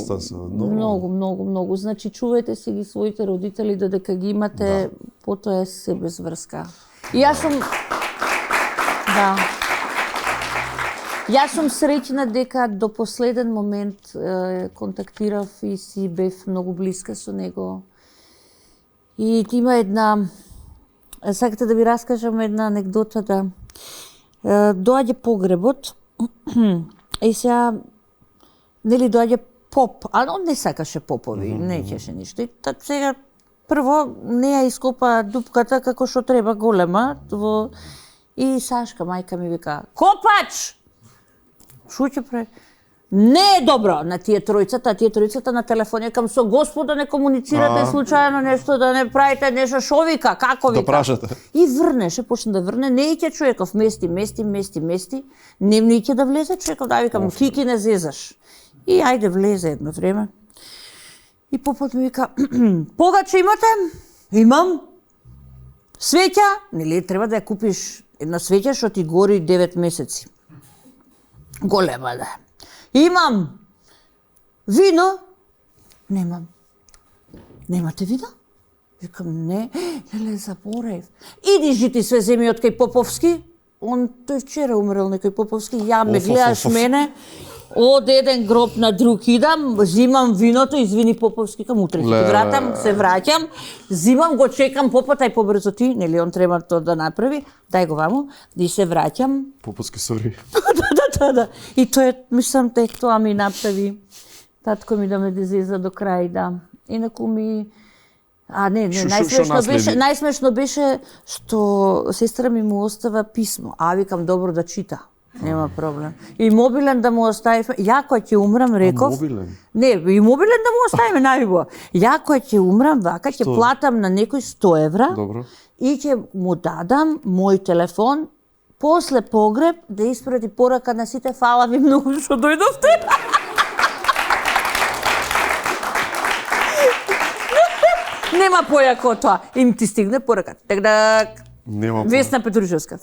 Многу. Значи, чувајте си ги своите родители, додека ги имате, потоа е се без врска. И јас сум... Да. Јас сум среќна дека до последен момент контактирав и си бев многу блиска со него. И има една, сакате да ви раскажам една анегдота, да доаѓа погребот и сега, нели, доаѓа поп, а он не сакаше попови, не ќеше ништо. И сега прво не ја ископа дупката како што треба, голема, и Сашка, мајка ми, вика: "Копач!" Шо ќе прави? Не е добро на тие тројцата на телефон, јакам со Господа не комуницирате случајно нешто, да не правите нешто, шо вика, како вика. Да прашате. И врнеше, почна да врне, не иќе човеков, мести, не иќе да влезе човеков, да викам, ти не зезаш. И ајде влезе едно време. И попот ми вика: "Погаче имате?" "Имам." "Свеќа?" "Нели треба да ја купиш една свеќа што ти гори 9 месеци. Голема да е." "Имам." "Вино?" "Немам." "Немате вино?" Викам: "Не." "Леле, заборев." "Иди жити све земи од кај Поповски." Тој вчера умрел некој Поповски, ја ме гледаш мене, од еден гроб на друг идам, зимам виното, извини Поповски, кам утре ќе ти вратам, се враќам, зимам го, чекам Попот, ај побрзо ти, нели он треба тоа да направи, дај го ваму, и се враќам. Поповски, сори. Да. И тоа, мислам, тоа ми направи. Татко ми да ме дезеза до крај, да. Инаку ми... најсмешно беше што сестра ми му остава писмо. Викам, добро да чита. Нема проблем. И мобилен да му оставиме. Ја кој ќе умрам, реков. Мобилен? Не, и мобилен да му оставиме најубаво. Ја кој ќе умрам, вака ќе платам на некој 100 евра. Добро. И ќе му дадам мој телефон после погреб да испрати порака на сите: "Фала ви многу што дојдовте." Нема појако од тоа. Им ти стигне пораката. Така да... Нема појако. Весна Петрушевска.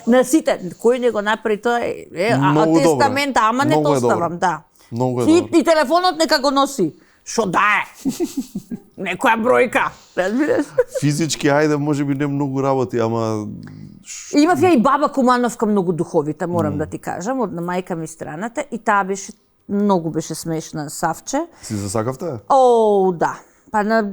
На сите, кој не го направи тоа, тестамент, ама не то оставам, да. Многу е добро. И телефонот нека го носи. Шо да е? Некоја бројка, разбираш? Физички, ајде, можеби не многу работи, ама... Имав ја и баба Кумановка многу духовита, морам да ти кажам, од на мајка ми страната, и таа беше, многу беше смешна, Савче. Си засакавте? О, да. Па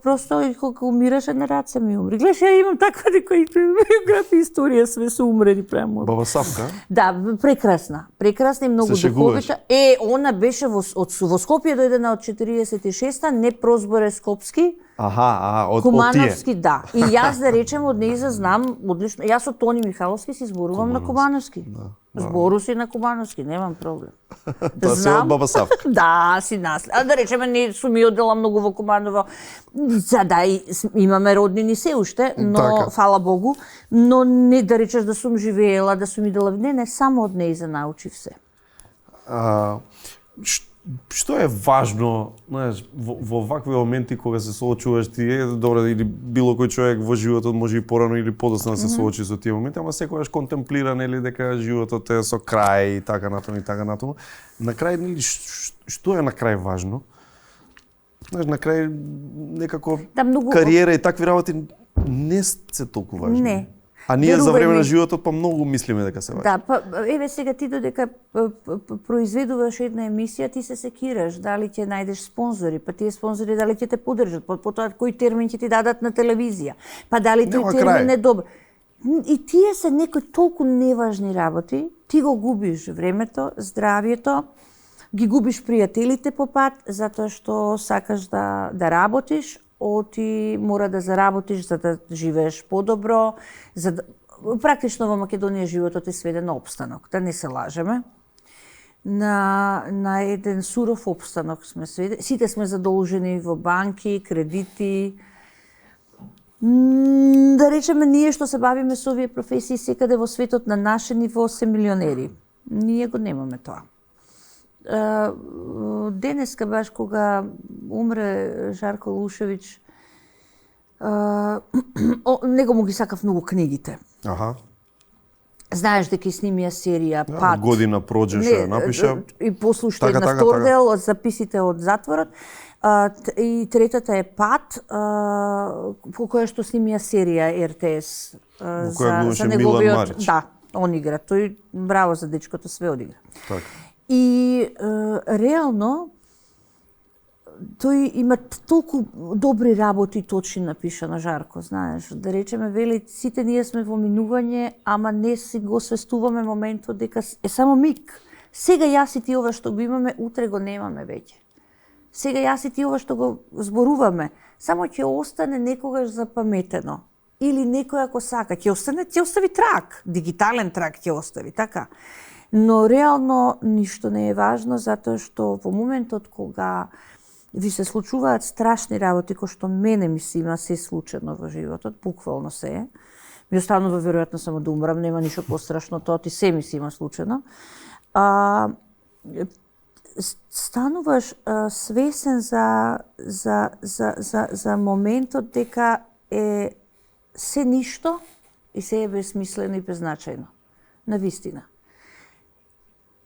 просто кога умираше на раце ми умри. Гледаш, ја имам таква некоја биографија, историја, све се умрели према. Баба Савка? Да, прекрасна. Прекрасна и многу духовита. Она беше во Скопје дојдена од 46-та, не прозборе скопски. Од Кумановски, да. И јас, да речем, од неиза знам одлично. Јас од Тони Михайловски си зборувам на Кумановски. Збору си на Кумановски, немам проблем. Тоа се од Баба Савка. Да, си наслед. Да речеме, не сум ми одела многу во Куманово. Да, имаме роднини се уште, но фала Богу, но не да речеш да сум живеела, да сум идела, не, само од неиза научив се. Што е важно, знаеш, во вакви моменти кога се соочуваш тие, добро, или било кој човек во животот може и порано или подоцна да се соочи со тие моменти, ама секогаш контемплира, нели, дека животот е со крај и така натаму. На крај, нели, што е на крај важно? Знаеш, на крај некако кариера и такви работи не се толку важни. Не. А ние за време на животот па многу мислиме дека се важни. Да, еве сега ти додека произведуваш една емисија, ти се секираш дали ќе најдеш спонзори, па тие спонзори дали ќе те поддржат, па потоа кој термин ќе ти дадат на телевизија, па дали тој термин е добар. И тие се некои толку неважни работи, ти го губиш времето, здравјето, ги губиш пријателите по пат, затоа што сакаш да работиш, мора да заработиш за да живееш подобро, практично во Македонија животот е сведен на опстанок, да не се лажеме. На еден суров опстанок сме сведени. Сите сме задолжени во банки, кредити. Да речеме, ние што се бавиме со овие професии секаде во светот на наше ниво се милионери. Ние го немаме тоа. Денеска баш кога умре Жарко Лушевиќ, него му ги сакав многу книгите. Знаеш дека снимија серија Пат. Година проđеше, напиша. И послуште една Тордел од записите од затворот. И третата е Пат, по која што снимија серија РТС. Во која глумеше Милан Марич. Да, он игра. Тој браво за дечкото, све одигра. Така. И реално тој има толку добри работи точни напишано, Жарко, знаеш. Да речеме, вели, сите ние сме во минување, ама не си го свестуваме моментот дека е само миг. Сега јас и ти ова што го имаме, утре го немаме веќе. Сега јас и ти ова што го зборуваме, само ќе остане некогаш запаметено. Или некој ако сака, ќе остави трак, дигитален трак ќе остави, така. Но реално ништо не е важно, затоа што во моментот кога ви се случуваат страшни работи, кои што мене ми се има се случено во животот, буквално се. Ми останува веројатно само да умрам, нема ништо пострашно, тоа ти се ми се има случено. Стануваш свесен за моментот дека е се ништо и се е безсмислено и беззначајно. Навистина.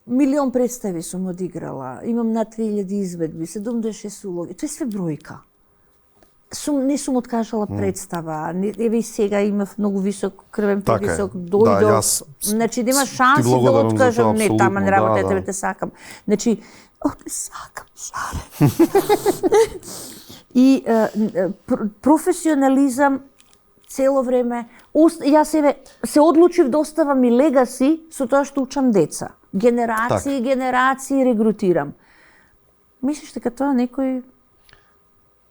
Милион представи сум одиграла, имам над 3000 изведби, 76 улоги, тоа е све бројка. Не сум откажала представа, еве и сега имав многу висок крвен притисок, дојдов. Значи нема шанси да откажам, не, тама не работа, тебе те сакам. Значи, не сакам, Шаре. И професионализам цело време, јас се одлучив да оставам и легаси со тоа што учам деца. Генерации и генерации регрутирам. Мислиш дека тоа некој...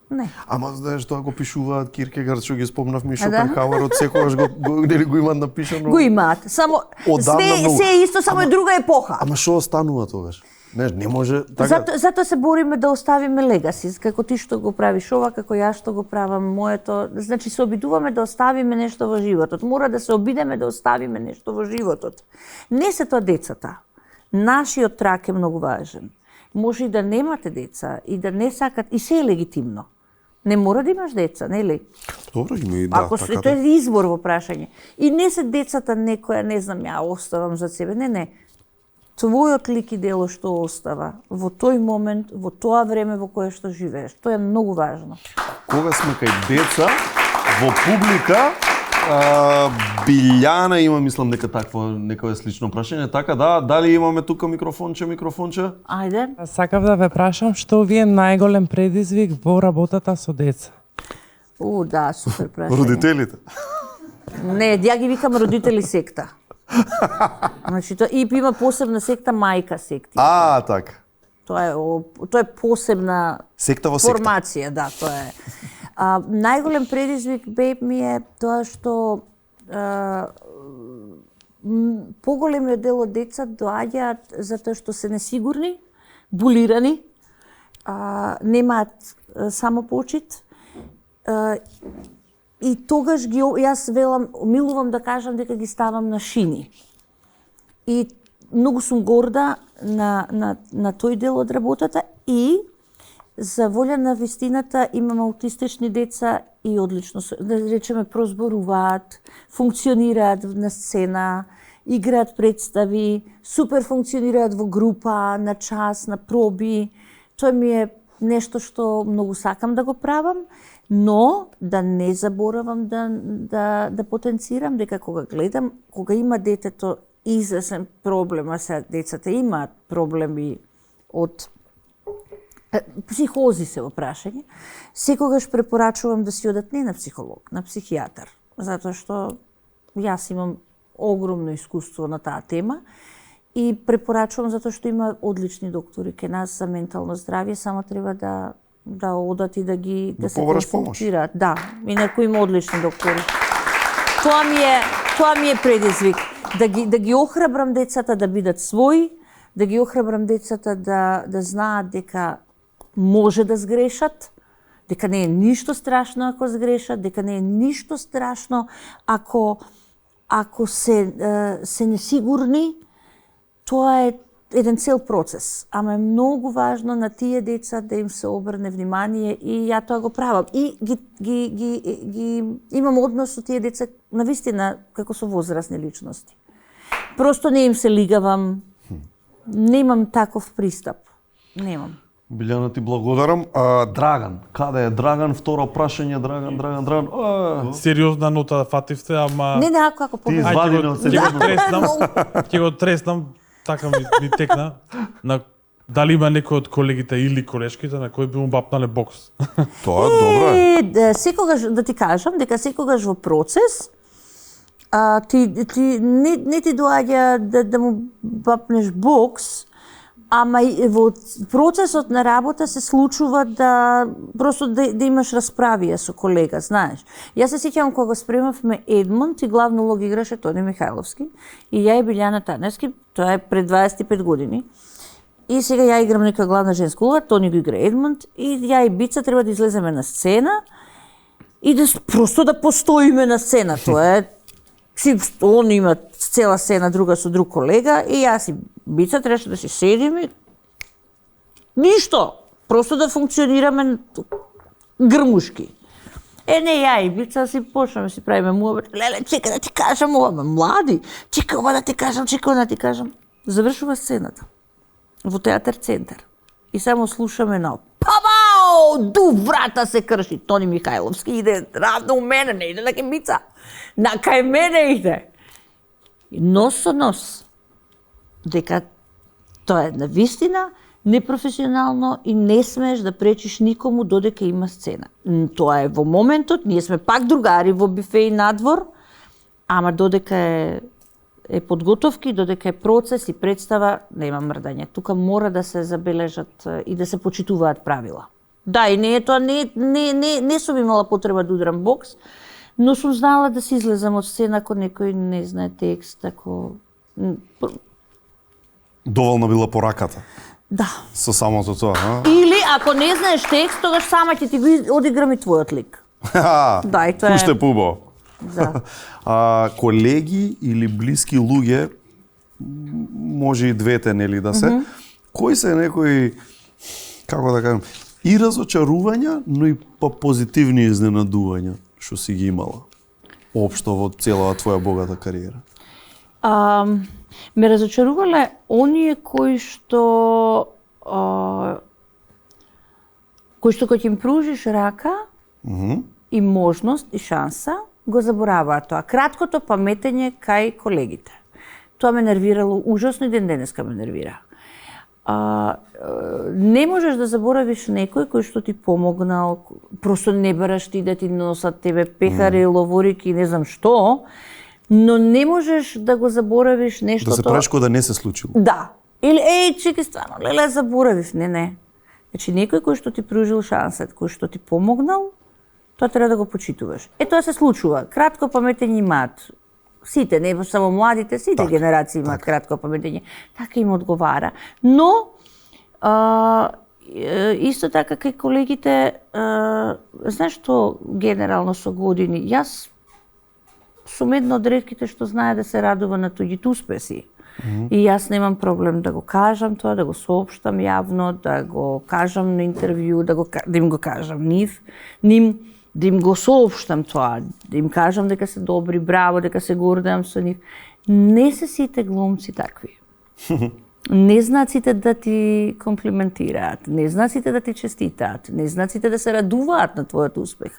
Не. Ама знаеш, тоа го пишуваат Киркегард, што ги спомнавме, Шопенхауер, од секогаш го имаат напишано. Го имаат, само се е исто, само е друга епоха. Ама што останува тогаш? Не може така. Затоа се бориме да оставиме легаси, како ти што го правиш ова, како јас што го правам, моето, значи се обидуваме да оставиме нешто во животот. Мора да се обидеме да оставиме нешто во животот. Не се тоа децата. Нашиот трак е многу важен. Може и да немате деца и да не сакат, и се е легитимно. Не мора да имаш деца, нели? Добро, има и да, ако така. Тоа е избор во прашање. И не се децата некоја, не знам, ја оставам за себе. Не. Твојот лик и дело што остава во тој момент, во тоа време во кое што живееш. Тоа е многу важно. Кога сме кај деца, во публика, Билјана има, мислам дека такво некое слично прашање. Така, да, дали имаме тука микрофонче? Ајде. Сакав да ве прашам што ви е најголем предизвик во работата со деца? Да, супер прашање. Родителите. Не, ја ги викам родители секта. Значи, и има посебна секта мајка секти. Така. Тоа е посебна секта во формација, да, тоа е. Најголем предизвик ми е тоа што поголемиот дел од деца доаѓаат затоа што се несигурни, булирани, немаат самопочит, и тогаш јас милувам да кажам дека ги ставам на шини. И многу сум горда на тој дел од работата и за волја на вистината имам аутистични деца и одлично, да речеме, прозборуваат, функционираат на сцена, играат представи, супер функционираат во група, на час, на проби. Тоа ми е нешто што многу сакам да го правам, но да не заборавам да потенцирам дека кога гледам, кога има детето известен проблем, а сега децата имаат проблеми од психози се во прашање, секогаш препорачувам да си одат не на психолог, на психијатар, затоа што јас имам огромно искуство на таа тема и препорачувам затоа што има одлични доктори кај нас за ментално здравје, само треба да одат и да се консултираат. Да, инаку има одлични доктори. Тоа ми е предизвик, да ги охрабрам децата да бидат своји, да ги охрабрам децата да знаат дека може да сгрешат, дека не е ништо страшно ако сгрешат, дека не е ништо страшно ако се несигурни. Тоа е еден цел процес, ама е многу важно на тие деца да им се обрне внимание и ја тоа го правам. И ги имам однос со тие деца навистина како со возрастни личности. Просто не им се лигавам, немам таков пристап. Немам. Билјана, ти благодарам. Драган, каде е Драган? Второ прашање, Драган. Сериозна нота фативте, ама... Не, ако Ти победиш. извади Ќе на го сериозно. треснам, ќе го треснам, така ми текна. На дали има некој од колегите или колешките на кои би му бапнале бокс. Тоа е добро. Секогаш, да ти кажам, дека секогаш во процес, не ти доаѓа да му бапнеш бокс, ама и во процесот на работа се случува да просто да имаш расправија со колега, знаеш. Јас се сеќавам кога го спремавме Едмонд и главна улога играше Тони Михајловски и ја и Билјана Таневски, тоа е пред 25 години. И сега ја играм нека главна женска улога, Тони го игра Едмонд и ја и Бица треба да излеземе на сцена и просто да постоиме на сцена. Тоа е он има цела сцена друга со друг колега и јас и Бица требаше да си седиме. Ништо, просто да функционираме грмушки. Не, ја и Бица си почнеме си правиме муабет. Леле, чека да ти кажам ова, млади. Чека ова да ти кажам. Завршува сцената во театар центар. И само слушаме на пабао, ду врата се крши. Тони Михајловски иде равно у мене, не иде на Кемица. На кај мене иде. Нос со нос. Дека тоа е навистина непрофесионално и не смееш да пречиш никому додека има сцена. Тоа е во моментот, ние сме пак другари во бифе и надвор, ама додека е подготовки, додека е процес и представа, нема мрдање. Тука мора да се забележат и да се почитуваат правила. Да, и не е тоа, не сум имала потреба да удрам бокс, но сум знала да се излезам од сцена ако некој не знае текст, ако... Доволна била пораката. Да. Со самото тоа, а? Или ако не знаеш текст, тогаш сама ќе ти го одиграм и твојот лик. Да, и тоа е... Уште пубаво. Да. Колеги или блиски луѓе, може и двете, нели да се, кои се некои, како да кажам, и разочарувања, но и позитивни изненадувања што си ги имала општо во целата твоја богата кариера? Ме разочарувале оние кои што кога им пружиш рака и можност и шанса, го забораваат тоа. Краткото паметење кај колегите. Тоа ме нервирало ужасно и ден денеска ме нервира. Не можеш да заборавиш некој кој што ти помогнал, просто не бараш ти да ти носат тебе пехари, ловорики, не знам што, но не можеш да го заборавиш нештото... Да се правиш кога да не се случило. Да. Или, чекай, стварно, леле, заборавив. Не. Значи, некој кој што ти пружил шансет, кој што ти помогнал, тоа треба да го почитуваш. Тоа се случува. Кратко паметење имаат сите, не само младите, сите генерации имаат кратко паметење. Така им одговара. Но, исто така кај колегите, знаеш што генерално со години, јас сум една од ретките што знае да се радува на туѓите успеси. И јас немам проблем да го кажам тоа, да го соопштам јавно, да го кажам на интервју, да им го кажам ним, да им го соопштам тоа, да им кажам дека се добри, браво, дека се гордеам со нив. Не се сите глумци такви. Не знаат сите да ти комплиментираат, не знаат сите да ти честитаат, не знаат сите да се радуваат на твојот успех.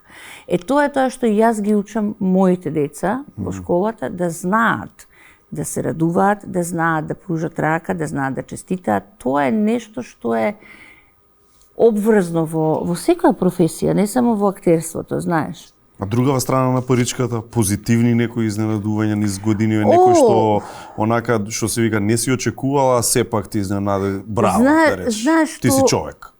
Тоа е тоа што јас ги учам моите деца во школата, да знаат да се радуваат, да знаат да пружат рака, да знаат да честитаат. Тоа е нешто што е обврзно во секоја професија, не само во актерството, знаеш. А другава страна на паричката, позитивни некои изненадувања низ години, некој што онака што се вика не си очекувала, а сепак ти изненади, браво, да речеш. Ти си човек.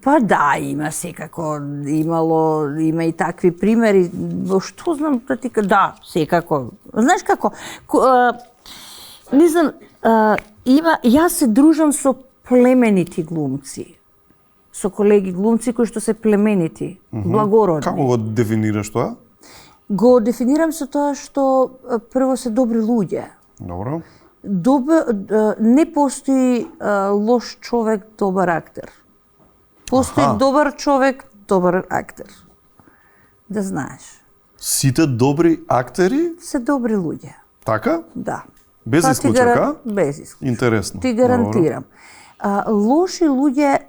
Па да, има секако, има и такви примери, во што знам да ти да, секако. Знаеш како, не знам, јас се дружам со племенити глумци, со колеги глумци кои што се племенити, благородни. Како го дефинираш тоа? Го дефинирам со тоа што прво се добри луѓе. Добро. Не постои лош човек, добар актер. Постои добар човек, добар актер. Да знаеш. Сите добри актери Се добри луѓе. Така? Да. Без исклучок, а? Без исклучок. Интересно. Ти гарантирам. Лоши луѓе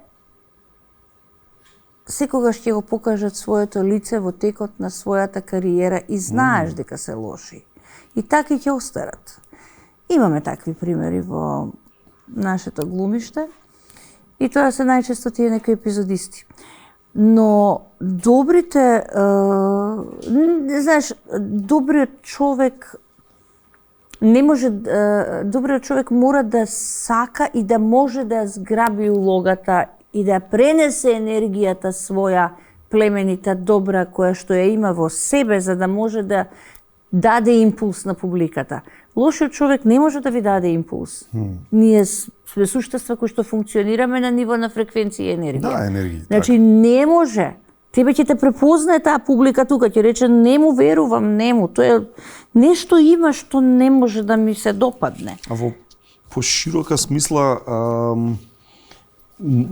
секогаш ќе го покажат своето лице во текот на својата кариера и знаеш дека се лоши. И така ќе остарат. Имаме такви примери во нашето глумиште и тоа се најчесто тие некои епизодисти. Но добрите, знаеш, добриот човек не може, добриот човек мора да сака и да може да зграби улогата и да пренесе енергијата своја племенита добра која што ја има во себе за да може да даде импулс на публиката. Лошиот човек не може да ви даде импулс. Ние сме суштества кои што функционираме на ниво на фреквенција и енергија. Да, енергија. Значи не може. Тебе ќе те препознае таа публика тука, ќе рече не му верувам, не му. Тоа е нешто има што не може да ми се допадне. А во поширока смисла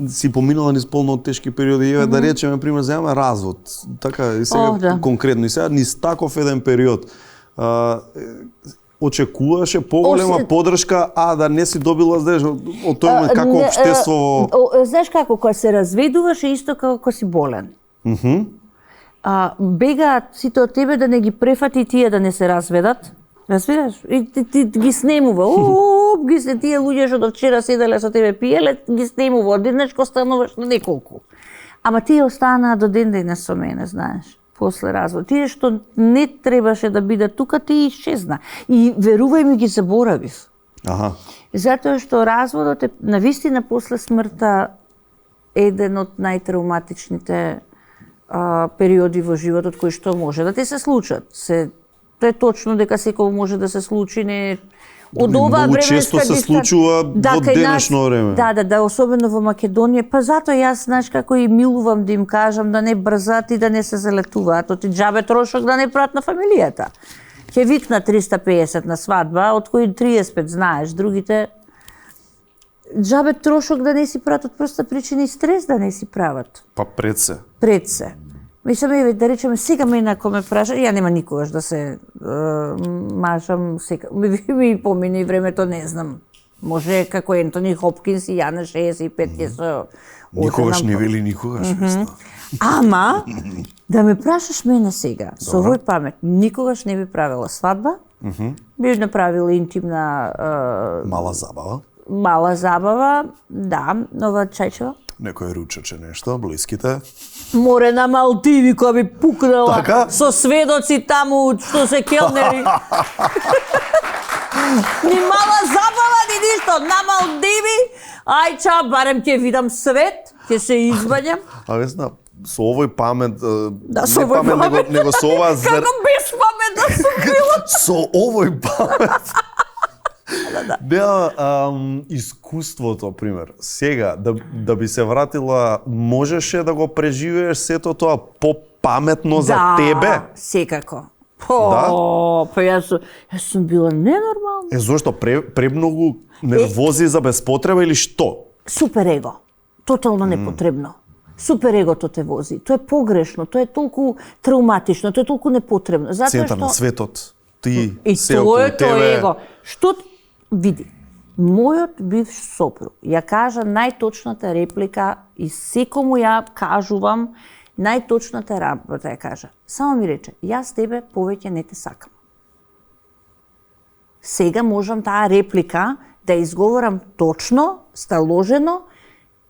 си поминала низ полно тешки периоди, еве да речеме пример земаме развод. Така и сега конкретно и сега низ таков еден период. Очекуваше поголема поддршка, а да не си добила, знаеш, од тој момент како општество. Знаеш како, кога се разведуваш е исто како кога си болен. Бегаат сите од тебе да не ги префати тие да не се разведат. Разбираш? И ти ги снемува. Ги се тие луѓе што до вчера седеле со тебе пиеле, ги снемува. Одеднаш ко стануваш на неколку. Ама тие останаа до ден денес со мене, знаеш. После развод. Тие што не требаше да бидат тука, тие исчезна. И верувај ми ги заборавив. Аха. Затоа што разводот е навистина после смртта еден од најтравматичните периоди во животот кои што може да ти се случат. Тоа е точно дека секој може да се случи, не од оваа временска често се случува во денешно време. Да, особено во Македонија. Па затоа јас, знаеш, како и милувам да им кажам да не брзат и да не се залетуваат. Оти џабе трошок да не прават на фамилијата. Ќе викна 350 на свадба, од кои 35 знаеш, другите џабе трошок да не си прават од проста причина и стрес да не си прават. Па пред се. Пред се. Мислам, еве, да речеме, сега мене ако ме праша, ја нема никогаш да се мажам, сега, ми помине и времето, не знам. Може како Ентони Хопкинс и ја на 65 со... Никогаш не вели никогаш, Ама, да ме прашаш мене сега, со овој памет, никогаш не би правила свадба, би направила интимна... Мала забава, да, нова чајчева. Некој ручаче нешто, блиските. Море на Малдиви која би пукнала така? Со сведоци таму што се келнери. Ни мала забава, ни ништо. На Малдиви, ајча, барем ќе видам свет, ќе се избањам. А весна, со овој памет, да, со овој памет, него со ова Како без памет да сум била. Со овој памет. Искуството, пример, сега, да би се вратила, можеше да го преживееш сето тоа попаметно за тебе? Да, секако. Па јас сум била ненормална. Зошто? Премногу нервози за безпотреба или што? Супер его. Тотално непотребно. Супер егото те вози. Тоа е погрешно, тоа е толку травматично, тоа е толку непотребно. Центар на светот. Ти и се тоа околу е тоа тебе. его. Што види? Мојот бивш сопруг ја кажа најточната реплика и секому ја кажувам најточната работа ја кажа. Само ми рече, јас тебе повеќе не те сакам. Сега можам таа реплика да изговорам точно, сталожено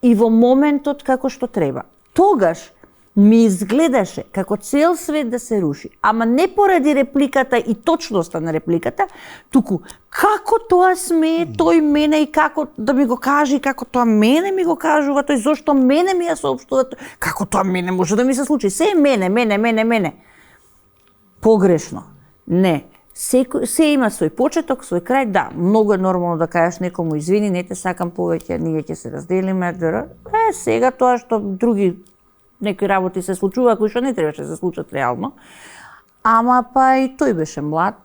и во моментот како што треба. Тогаш ми изгледаше како цел свет да се руши, ама не поради репликата и точноста на репликата, туку како тоа смее тој мене и како да ми го каже, како тоа мене ми го кажува, тој зошто мене ми ја соопштува, како тоа мене може да ми се случи, се е мене. Погрешно. Не. Се има свој почеток, свој крај, да, многу е нормално да кажеш некому извини, не те сакам повеќе, ние ќе се разделиме, сега тоа што други некои работи се случува кои што не требаше да се случат реално. Ама па и тој беше млад.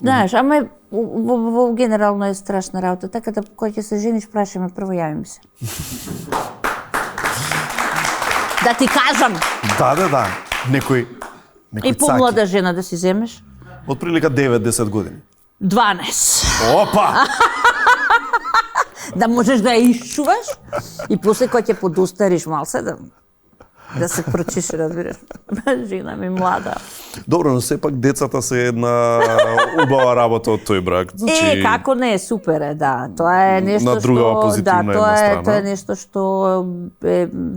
Знаеш, ама во генерално е страшна работа, така да кога ќе се жениш, прашај ме прво, јави ми се. Да ти кажам. Да. Некој И помлада жена да си земеш? Од прилика 9-10 години. 12. Опа! да можеш да ја исчуваш и после кога ќе подостариш малце да се прочиш, разбираш. Жена ми млада. Добро, но сепак децата се една убава работа од тој брак. Значи, Како не, супер е, да. Тоа е нешто на другава што позитивна тоа една е страна. тоа е нешто што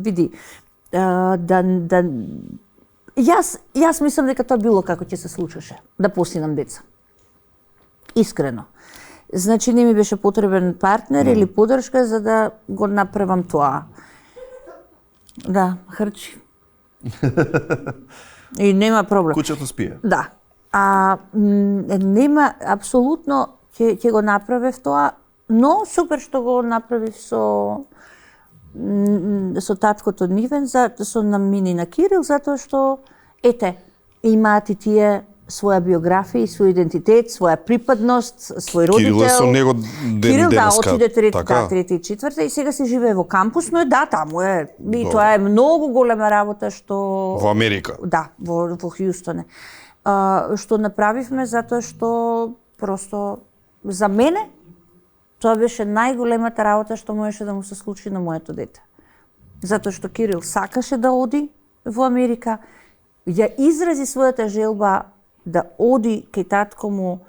види Јас мислам дека тоа било како ќе се случеше, да постинам деца. Искрено. Значи не ми беше потребен партнер или поддршка за да го направам тоа. Да, хрчи. И нема проблем. куќето спие. Да. Нема, апсолутно ќе го направев тоа, но супер што го направив со таткото Нивен, со Мини на Кирил, затоа што, имаат и тие своја биографија, свој идентитет, своја припадност, свој родител. Кирил е со него Кирил, денеска. отиде трети и четврта и сега се живее во кампус, но таму е. И тоа е многу голема работа што... Во Америка. Да, во Хјустон. Што направивме затоа што просто за мене тоа беше најголемата работа што можеше да му се случи на моето дете. Затоа што Кирил сакаше да оди во Америка, ја изрази својата желба да оди кај татко му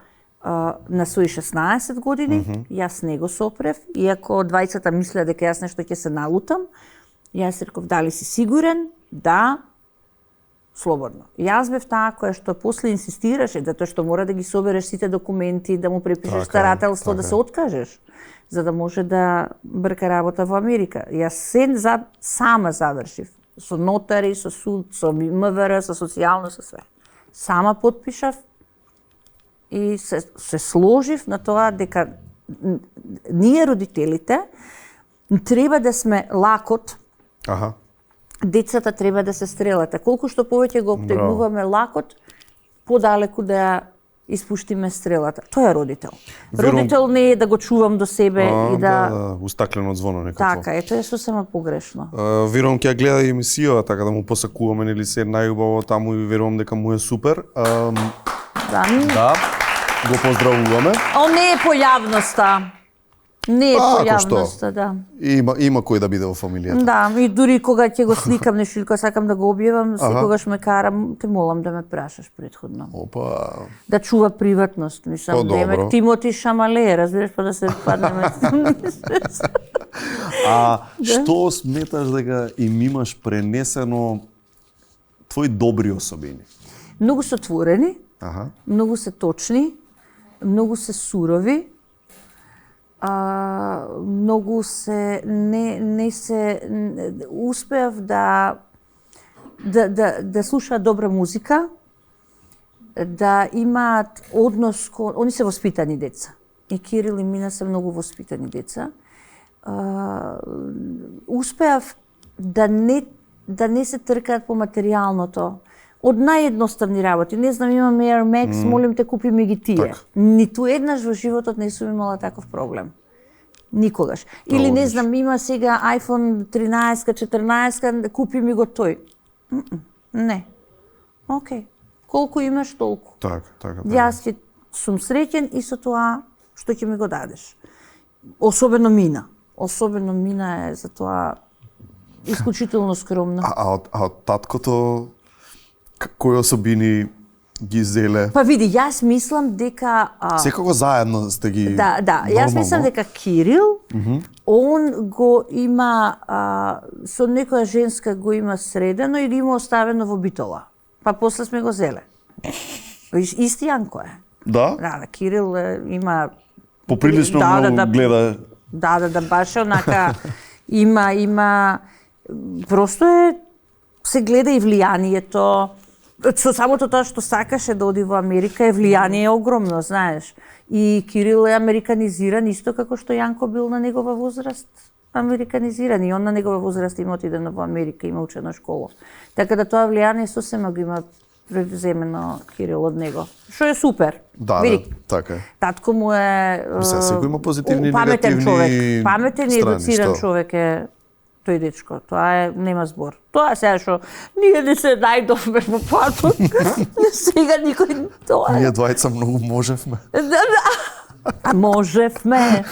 на своји 16 години. Јас не го сопрев, иако двајцата мислеа дека јас нешто ќе се налутам. Јас реков, дали си сигурен? Да. Слободно. Јас бев таа која што после инсистираше, затоа што мора да ги собереш сите документи, да му препишеш старателство, да се откажеш, за да може да брка работа во Америка. Јас сама завршив. Со нотари, со суд, со МВР, со социјално, со све. Сама подпишав и се сложив на тоа дека ние родителите треба да сме лакот. Аха. Децата треба да се стрелат. Колку што повеќе го обтегнуваме лакот, подалеку да ја испуштиме стрелата. Тој е родител. Родител не е да го чувам до себе и да... устаклено звоно некакво. Така, тоа е сосема погрешно. Верувам ќе ја гледа и емисијава, така да му посакуваме, нели се најубаво таму и верувам дека му е супер. Да, го поздравуваме. Не е по јавноста. Не е по јавноста, да. Има кој да биде во фамилијата. Да, и дури кога ќе го сликам нешто или кога сакам да го објавам, секогаш ме карам, те молам да ме прашаш претходно. Опа. Да чува приватност, мислам, демек Тимоти Шамале, разбираш, па да се паднеме. Што сметаш дека им имаш пренесено твои добри особини? Многу се отворени, многу се точни, многу се сурови, многу се не се успеав да слушаат добра музика, да имаат однос они се воспитани деца. И Кирил и Мина се многу воспитани деца. Успеав да не се тркаат по материјалното. Од наједноставни работи. Не знам, имам Air Max, молим те, купи ми ги тие. Ниту еднаш во животот не сум имала таков проблем. Никогаш. Или не знам, има сега iPhone 13, 14, купи ми го тој. Не. Океј. Колку имаш, толку. Така. Јас сум среќен и со тоа што ќе ми го дадеш. Особено Мина. Особено Мина е за тоа исклучително скромна. А од таткото кои особини ги зеле? Па види, јас мислам дека... Секако заедно сте ги... Да, јас мислам дека Кирил, он го има, со некоја женска го има средено или има оставено во Битола. Па после сме го зеле. Исти Јанко е. Да? Да, Кирил има... Поприлично многу гледа... Да, баш онака има... Просто се гледа и влијанието. Со самото тоа што сакаше да оди во Америка е влијание огромно, знаеш. И Кирил е американизиран исто како што Јанко бил на негова возраст американизиран и он на негова возраст има отидено во Америка, има учено школа. Така да тоа влијание сосема го има превземено Кирил од него. Што е супер. Да, види, така е. Татко му е Секој има позитивни и паметен негативни човек. Паметен и едуциран страни, човек е тој дечко. Тоа нема збор. Тоа сега што ние не се најдовме во патот. Сега никој тоа. Ние двајца многу можевме. Да. А можевме.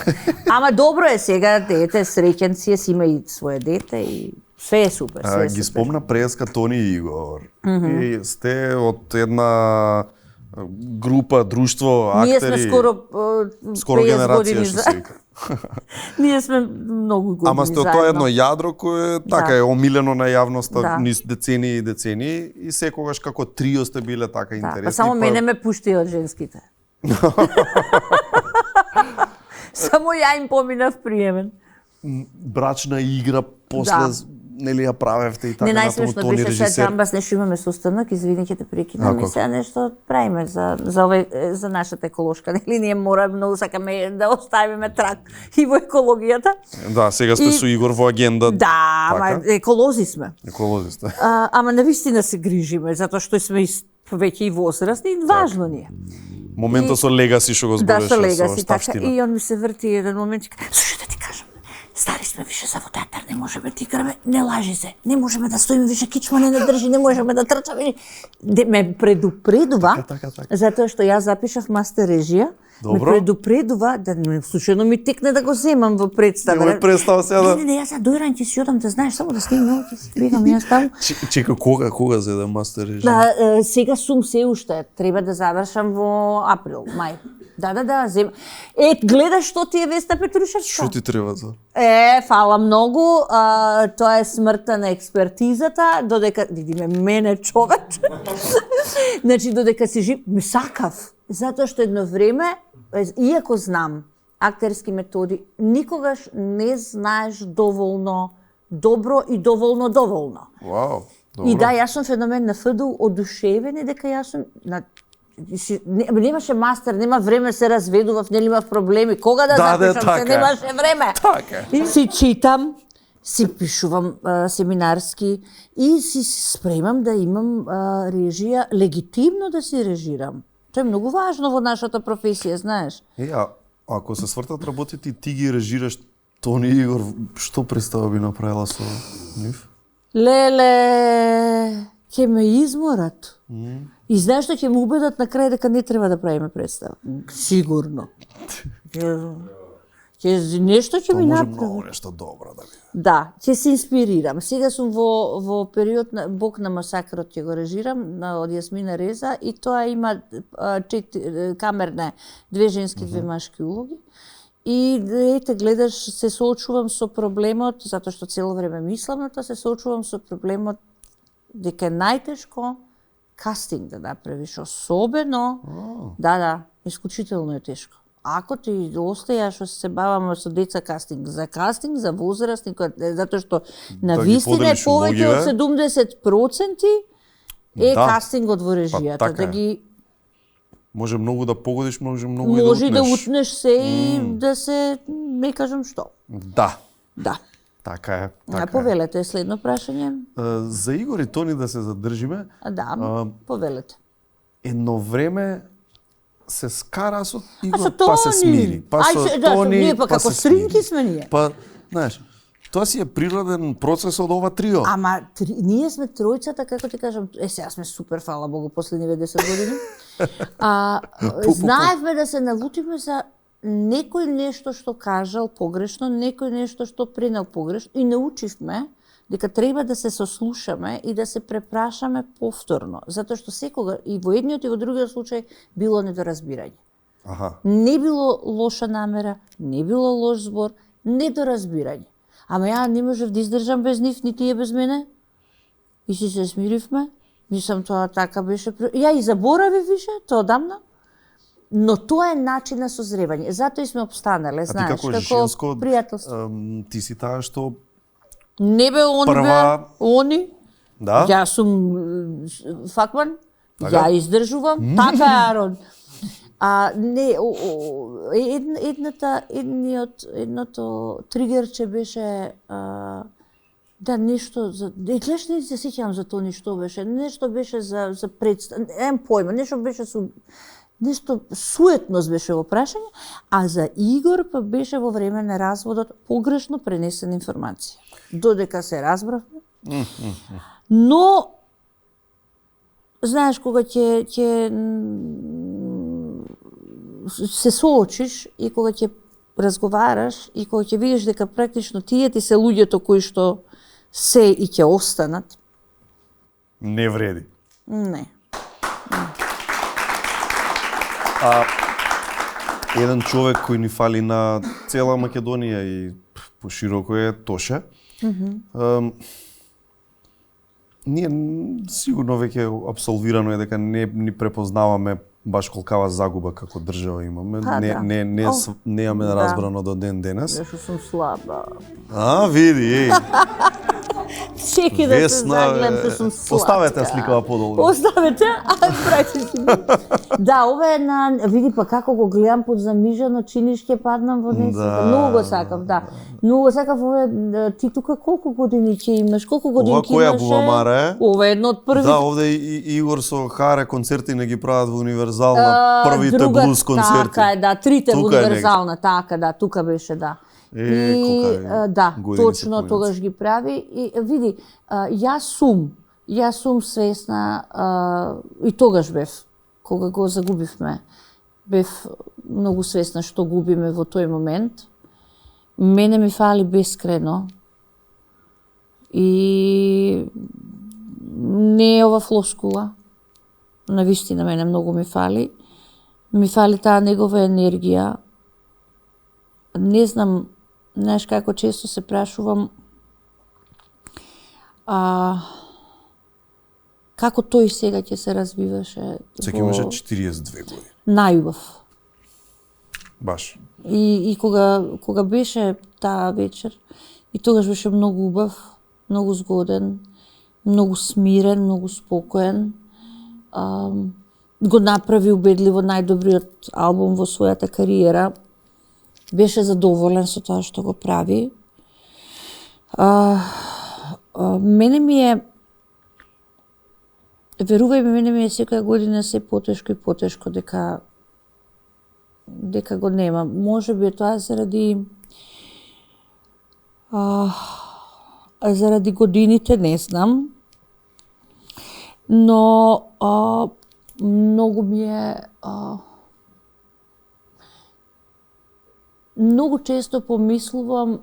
Ама добро е сега, дете, среќен си е, си има и свое дете и све е супер, све е Ги супер. спомна преска Тони и Игор. И сте од една група, друштво, актери. Ние сме скоро скоро 50 генерација години што за... се вика. Ние сме многу години Ама сте од тоа заедно. едно јадро кое така Да. е омилено на јавноста Да. низ децении и децении и секогаш како трио сте биле така Да, интересни. па само мене ме пушти од женските. Само ја им поминав приемен. брачна игра после Да. нели ја правевте и така Не натаму најсмешно Тони беше сега режисер. џамба с нешто имаме состанок, извини ќе те прекинам и како? сега нешто правиме за за нашата еколошка, нели ние мора многу сакаме да оставиме трак и во екологијата. Да, сега сте И- со Игор во агенда. Да, ама така? еколози сме. Еколози сте. Ама навистина се грижиме затоа што сме веќе и возрастни и важно ни е. Моментот со легаси што го Да, збореше со легаси, така. Ставштина. И он ми се врти еден момент и каже, слушај да ти кажам, стари сме више за во театар, не можеме ти играме, не лажи се, не можеме да стоиме више, кичма не држи, не можеме да трчаме. Ме предупредува, Така. затоа што јас запишав мастер режија, ме Добро. предупредува да не случајно ми текне да го земам во представа. Немој представа сега да... Не, јас сега дојран ќе си одам да знаеш, само да снимам, ќе си бегам јас таму. Чека, кога за да мастер режим? Да, сега сум се уште, треба да завршам во април, мај. Да, зем. Гледаш што ти е Веста Петрушевска? Што ти треба за? Фала многу, тоа е смртта на експертизата, додека, видиме мене човек, значи додека си жив, ме сакав, затоа што едно време, иако знам актерски методи, никогаш не знаеш доволно добро и доволно. Вау, добро. И да, јас сум феномен на ФДУ, одушевен и дека јас сум немаше мастер, нема време се разведував, нели имав проблеми, кога да запишам, се така. немаше време. Така. И си читам, си пишувам семинарски и си спремам да имам режија, легитимно да си режирам. Тоа е многу важно во нашата професија, знаеш. Ако се свртат работите и ти ги режираш Тони и Игор, што представа би направила со нив? Леле, ќе ме изморат. И знаеш што ќе ме убедат на крај дека не треба да правиме представа. Сигурно. Нешто ќе Тоа ми може направи. многу нешто добро да биде. Да, ќе се инспирирам. Сега сум во период на Бог на масакрот ќе го режирам од Јасмина Реза и тоа има камерна, две женски, две машки улоги. И ете гледаш, се соочувам со проблемот, затоа што цело време мислам на тоа, се соочувам со проблемот дека е најтешко кастинг да направиш, особено, да, исклучително е тешко. Ако ти остаја што се баваме со деца кастинг, за возрастни, затоа што на вистина е поделиш повеќе од улогиве. 70% е Да. кастингот во режијата, така да е. ги Може многу да погодиш, може многу може и да утнеш. утнеш се и да се, не кажам што. Да, Да. така е. А Така е. повелете следно прашање? За Игор и Тони да се задржиме, Да, повелете. едно време се скара со А Игор, со па се Тони? смири. Па со Тони, ние па како се стринки смири. сме ние. Па, знаеш, тоа си е природен процес од ова трио. Ама ние сме тројцата, како ти кажам, сега сме супер, фала Богу, последниве 10 години. Знаевме да се налутиме за некој нешто што кажал погрешно, некој нешто што пренел погрешно и научивме дека треба да се сослушаме и да се препрашаме повторно, затоа што секога и во едниот и во другиот случај било недоразбирање. Аха. Не било лоша намера, не било лош збор, недоразбирање. Ама ја не можев да издржам без нив, ни тие без мене. И си се смиривме. Мислам, тоа така беше. Ја и заборавив више, тоа одамна. Но тоа е начин на созревање. Затоа и сме обстанале, А ти знаеш, како како женско, пријателство. ти си таа што... Не бе, они прва- бе, они. Да? Јас сум факман, Така? ја издржувам, така е, Арон. Не, едното тригерче беше да нешто за гледаш не се сеќавам за тоа нешто беше. Нешто беше за представа, немам појма, нешто беше нешто суетност беше во прашање, а за Игор па беше во време на разводот погрешно пренесена информација. Додека се разбравме. Но знаеш кога ќе се соочиш и кога ќе разговараш и кога ќе видиш дека практично тие ти се луѓето кои што се и ќе останат, Не вреди. не. Еден човек кој ни фали на цела Македонија и пошироко е Тоше. Ние сигурно веќе абсолвирано е дека не ни препознаваме баш колкава загуба како држава имаме. Па, да. Немаме Да. разбрано до ден денес. Зашто сум слаба. Види, Чеки да се загледам, што сум сладка. Поставете сликава подолу. Оставете, практично. Да, ова е на... Види па како го гледам под замижано, чиниш ќе паднам во несета. Да. Многу го сакам, да. Многу го сакам, ова е... Ти тука колку години ќе имаш? Колку години Ова ќе која имаше? бубамара е? Ова е едно од првите. Да, овде и Игор со Харе концерти не ги прават во Универзална, првите друга, блуз концерти. Така е, да, трите во Тука е Универзална, така, да, тука беше, да. колка да, години се точно поминат. тогаш ги прави. И види, јас сум свесна, и тогаш бев, кога го загубивме, бев многу свесна што губиме во тој момент. Мене ми фали бескрено. И не е ова флоскула. Навистина мене многу ми фали. Ми фали таа негова енергија. Не знам, знаеш како често се прашувам како тој сега ќе се развиваше. Сега имаше 42 години. Најубав. Баш. И кога беше таа вечер, и тогаш беше многу убав, многу згоден, многу смирен, многу спокоен. Го направи убедливо најдобриот албум во својата кариера. Беше задоволен со тоа што го прави. Мене ми е, верувај ми, мене ми е секоја година се потешко и потешко дека го нема. Може би е тоа заради годините, не знам. Но многу ми е многу често помислувам,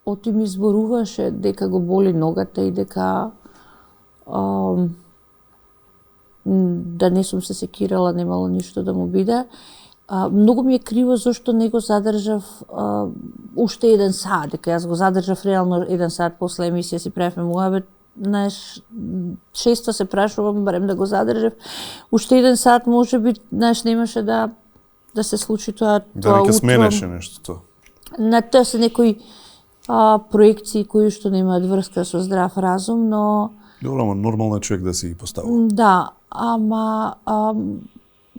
оти ми зборуваше дека го боли ногата и дека да не сум се секирала, немало ништо да му биде. Многу ми е криво зашто не го задржав уште 1 сат, дека јас го задржав реално 1 сат после емисија си правевме муабет. Знаеш, често се прашувам, барем да го задржав. Уште 1 сат можеби, знаеш, немаше да се случи тоа Да не утро. сменеше нешто тоа. На тоа се некои проекции кои што немаат врска со здрав разум, но Добро, ама нормално е човек да си ги поставува. да, ама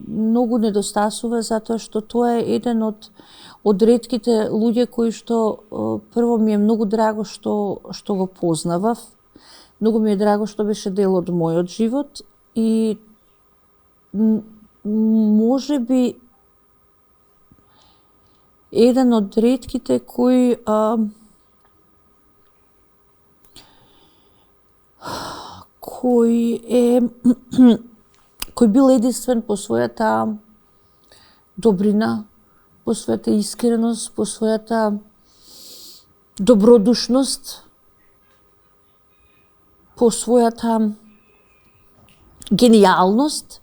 многу недостасува затоа што тоа е еден од ретките луѓе кои што прво ми е многу драго што го познавав. Многу ми е драго што беше дел од мојот живот и можеби еден од ретките кој кој бил единствен по својата добрина, по својата искреност, по својата добродушност, по својата гениалност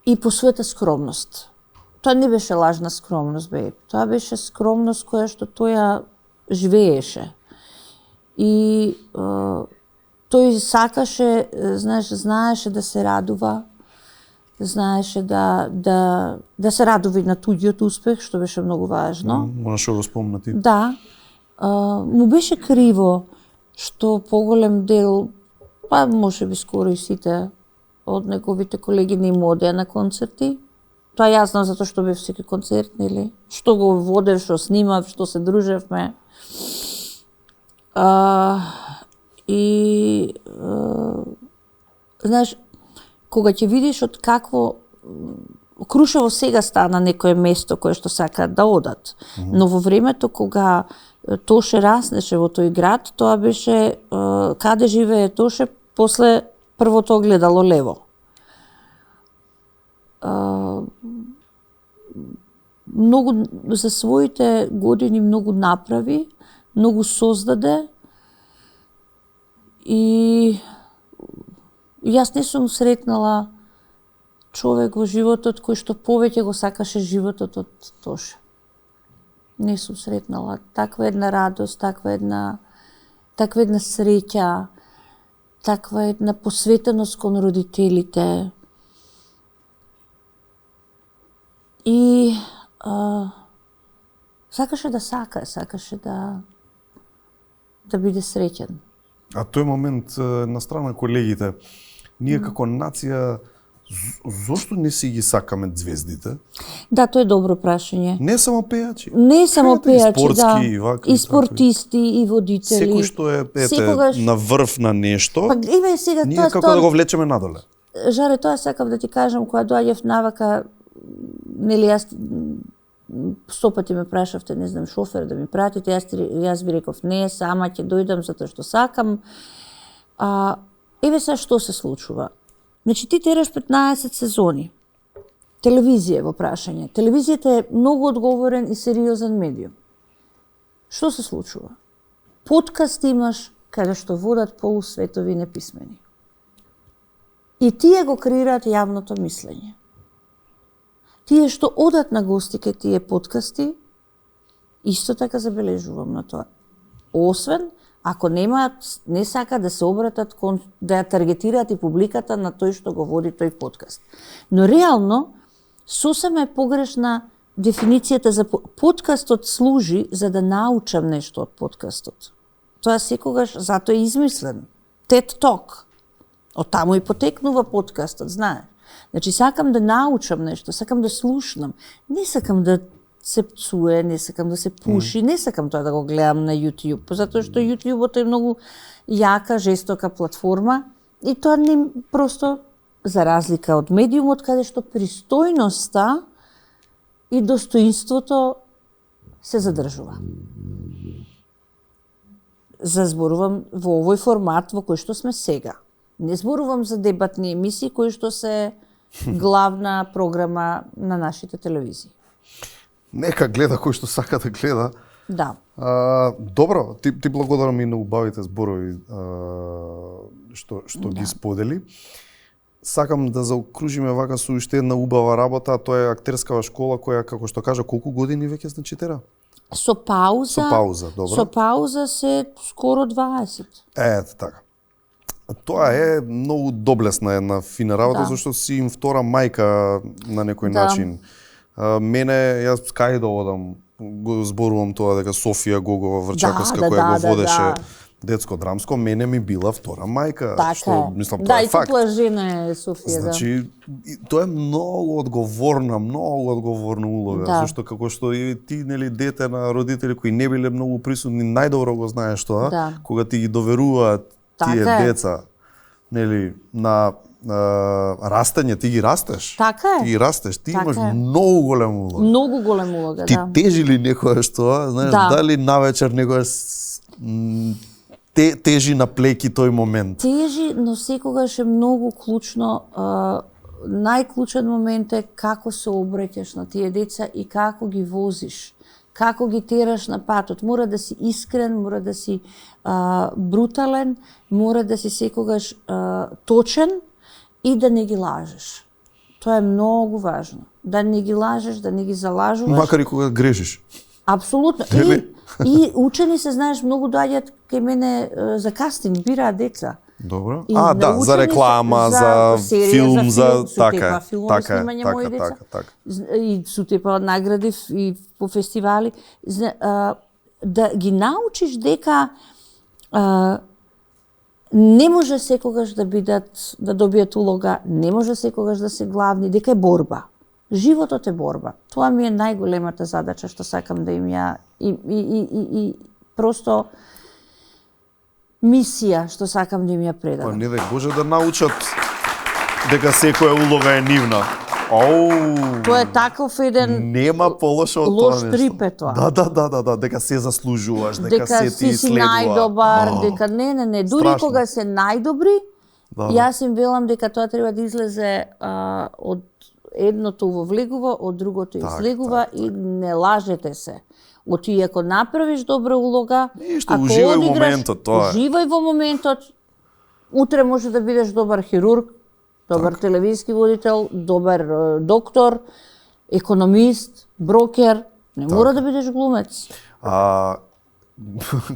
и по својата скромност. Тоа не беше лажна скромност, бе. Тоа беше скромност која што тој живееше. И тој сакаше, знаеше да се радува, знаеше да се радува и на туѓиот успех, што беше многу важно. Можеш да го спомна ти. Да. Му беше криво што поголем дел, па можеби скоро и сите од неговите колеги не им одеа на концерти. Тоа јас знам затоа што бев секој концерт, нели? Што го водев, што снимав, што се дружевме. Знаеш, кога ќе видиш од какво Крушево сега стана некое место кое што сакаат да одат, но во времето кога Тоше раснеше во тој град, тоа беше каде живее Тоше после првото огледало лево. многу за своите години многу направи, многу создаде и јас не сум сретнала човек во животот кој што повеќе го сакаше животот од Тоше. Не сум сретнала таква една радост, таква една среќа, таква една посветеност кон родителите. И сакаше да биде среќен. А тој момент на страна колегите, ние како нација зошто не си ги сакаме звездите? Да, тоа е добро прашање. Не само пејачи. Не само пејачи, спортски, да. и вакви, И спортисти, и водители. Секој што е на врв на нешто, Па има сега ние тоа како да го влечеме надоле. Жаре, тоа сакав да ти кажам, кога доаѓав навака, нели јас 100 пати ме прашавте, не знам, шофер да ми пратите, јас ви реков не, сама ќе дојдам затоа што сакам. Еве сега што се случува. Значи ти тераш 15 сезони. Телевизија во прашање. Телевизијата е многу одговорен и сериозен медиум. Што се случува? Подкаст имаш каде што водат полусветови неписмени. И тие го креираат јавното мислење. Тие што одат на гости кај тие подкасти, исто така забележувам на тоа. Освен ако не сака да се обратат да ја таргетираат и публиката на тој што го води тој подкаст. Но реално сосема е погрешна дефиницијата за подкастот служи за да научам нешто од подкастот. Тоа секогаш затоа е измислен. TED Talk. Од таму и потекнува подкастот, знаеш. Значи сакам да научам нешто, сакам да слушнам. Не сакам да се пцуе, не сакам да се пуши, не сакам тоа да го гледам на YouTube, затоа што YouTube е многу јака, жестока платформа и тоа не просто за разлика од медиумот каде што пристојноста и достоинството се задржува. Зборувам во овој формат во кој што сме сега. Не зборувам за дебатни емисии кои што се главна програма на нашите телевизии. Нека гледа кој што сака да гледа. Да. Добро, ти благодарам и на убавите зборови што ги сподели. Сакам да заокружиме вака со уште една убава работа, тоа е актерскава школа која, како што кажа, колку години веќе значи тера? Со пауза, добро. Со пауза се скоро 20. Ето така. Тоа е многу доблесна една фина работа, зашто си им втора мајка на некој начин. Мене, јас кај да одам, го зборувам тоа дека Софија Гогова Врчаковска која го водеше детско драмско, мене ми била втора мајка. Така што, мислам, тоа е факт. Да, и тупла жена е Софија, значи, тоа е многу одговорна улога, зашто како што и ти, нели, дете на родители кои не биле многу присутни, најдобро го знаеш тоа, кога ти ги доверуваат тие деца, нели, на растење, ти ги растеш. Така е. Ти ги растеш, ти имаш многу голема улога. Многу голема улога, ти тежи ли некојаш тоа, знаеш, дали навечер некојаш тежи на плеки тој момент? Тежи, но секогаш е многу клучно. Најклучен момент е како се обраќаш на тие деца и како ги возиш. Како ги тераш на патот. Мора да си искрен, мора да си брутален, мора да си секогаш точен и да не ги лажеш. Тоа е многу важно. Да не ги лажеш, да не ги залажуваш. Макар и кога грешиш. Апсолутно. И учени се, знаеш, многу доаѓаат кај мене за кастинг, бираат деца. Добро. За реклама, за филм, за така. И су тепа награди и по фестивали. Да ги научиш дека не може секогаш да добијат улога, не може секогаш да се главни, дека е борба. Животот е борба. Тоа ми е најголемата задача што сакам да им ја и просто мисија што сакам да им ја предадам. Па не дај Боже да научат дека секоја улога е нивна. Тоа е таков еден нема полошо од тоа лош трип е тоа. Да, дека се заслужуваш, дека се ти си најдобар, дека не, дури кога се најдобри, јас им велам дека тоа треба да излезе од едното вовлегува, од другото излегува и не лажете се. Оти ако направиш добра улога, Ништо, ако уживај во одиграш, моментот, тоа е. уживај во моментот, утре може да бидеш добар хирург, добар телевизиски водител, добар доктор, економист, брокер, не мора да бидеш глумец.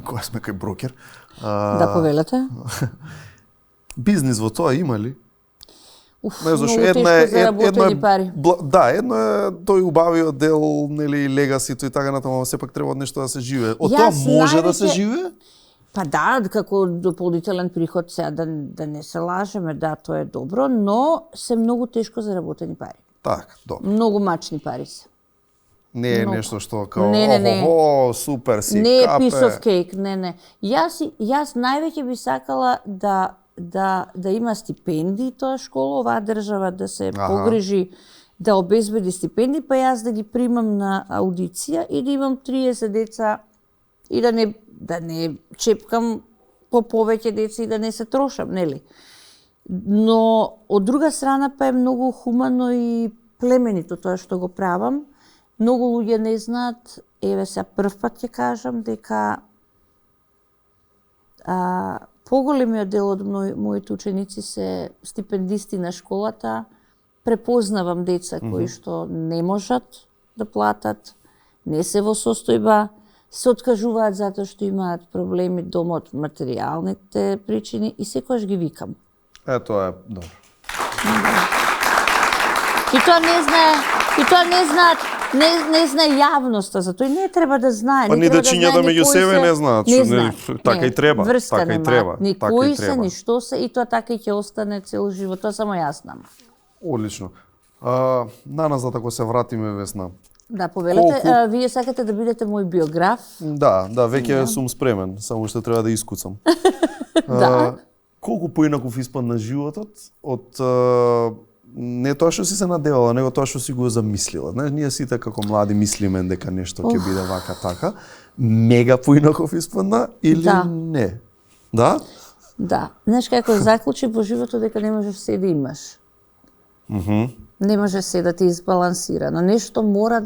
Кога сме кај брокер? Да повелете? Бизнис во тоа има ли? Не, зашо Многу тешко заработени пари. Да, едно е тој убавиот дел, нели, легасито и така натаму, ама сепак треба од нешто да се живее. Од тоа може да се живее? Па да, како дополнителен приход сега да не се лажеме, да, тоа е добро, но се многу тешко заработени пари. Так, добро. Многу мачни пари се. Не е Многу. нешто што као, Не. супер си, Не е капе. piece of cake, не. Јас највеќе би сакала да има стипендии тоа школа, оваа држава да се погрижи да обезбеди стипендии, па јас да ги примам на аудиција и да имам 30 деца и да не чепкам по повеќе деца и да не се трошам, нели? Но од друга страна па е многу хумано и племенито тоа што го правам. Многу луѓе не знаат, еве сега прв пат ќе кажам дека поголемиот дел од моите ученици се стипендисти на школата. Препознавам деца кои што не можат да платат, не се во состојба, се откажуваат затоа што имаат проблеми дома од материјалните причини и секогаш ги викам. Тоа е добро. И тоа не знае јавноста, затоа и не треба да знае. Па ни дечињата меѓу себе не знаат, така и треба, врска така и нема, треба, ни така кои и се, треба. ни што се, и тоа така и ќе остане цел живот, тоа само јас знам. Одлично. На нас да тако се вратиме, Весна. Да, повелете, вие сакате да бидете мој биограф? Да, веќе сум спремен, само што треба да искуцам. Да. Колку поинаков испадна животот од не тоа што си се надевала, него тоа што си го замислила. Знаеш, ние сите како млади мислиме дека нешто ќе биде вака така. Мега поинаков испадна или не? Да? Да. Знаеш како заклучи во животот дека не можеш се да имаш. Не може се да ти избалансира, но нешто мора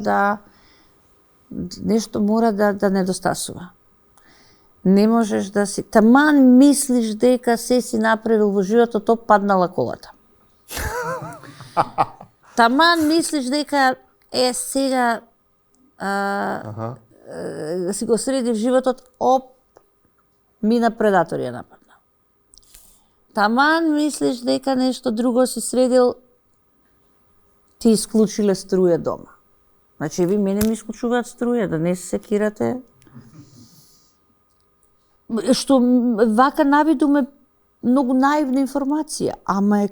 да недостасува. Не можеш да си таман мислиш дека се си направил во животот, то паднала колата. Таман мислиш дека сега си го средив животот, мина предатор ја нападна. Таман мислиш дека нешто друго си средил, ти исклучиле струја дома. Значи, ви мене ми исклучуваат струја, да не се секирате. Што вака навидуме многу наивна информација, ама е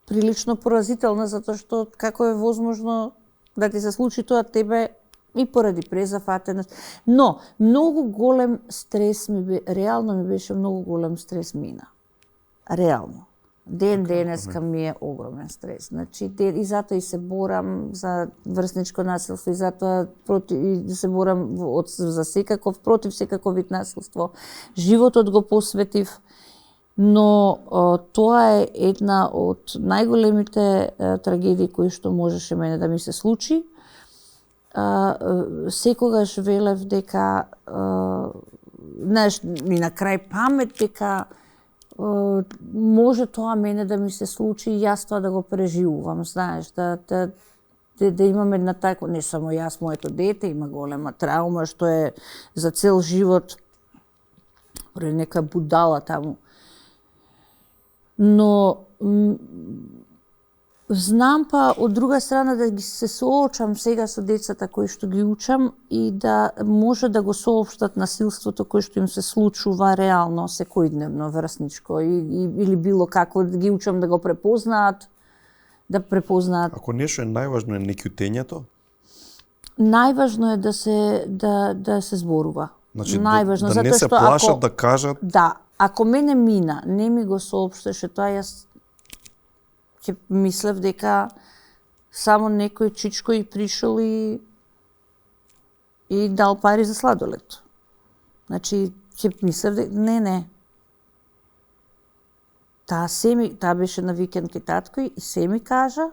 прилично поразителна, затоа што како е возможно да ти се случи тоа тебе и поради презафатеност. Но, многу голем стрес реално ми беше многу голем стрес мина. Реално. Денеска ми е огромен стрес. Значи, и затоа и се борам за врсничко насилство, и затоа и се борам за секаков, против секаков вид насилство. Животот го посветив, но тоа е една од најголемите трагедии кои што можеше мене да ми се случи. Секогаш велев дека, знаеш, ми на крај памет дека може тоа мене да ми се случи и јас тоа да го преживувам, знаеш, да имам една тако, не само јас, моето дете има голема траума што е за цел живот нека будала таму. Но знам па од друга страна да ги се соочам сега со децата кои што ги учам и да може да го соопштат насилството кое што им се случува реално секојдневно врсничко или било како, да ги учам да го препознаат, Ако нешто е најважно е неќутењето? Најважно е да се зборува. Значи, најважно, да не се плашат да кажат. Да, ако мене мина, не ми го соопштеше тоа, јас ќе мислев дека само некој чичко и пришол и дал пари за сладолед. Значи, ќе мислев дека не. Таа беше на викенд ке татко и се ми кажа,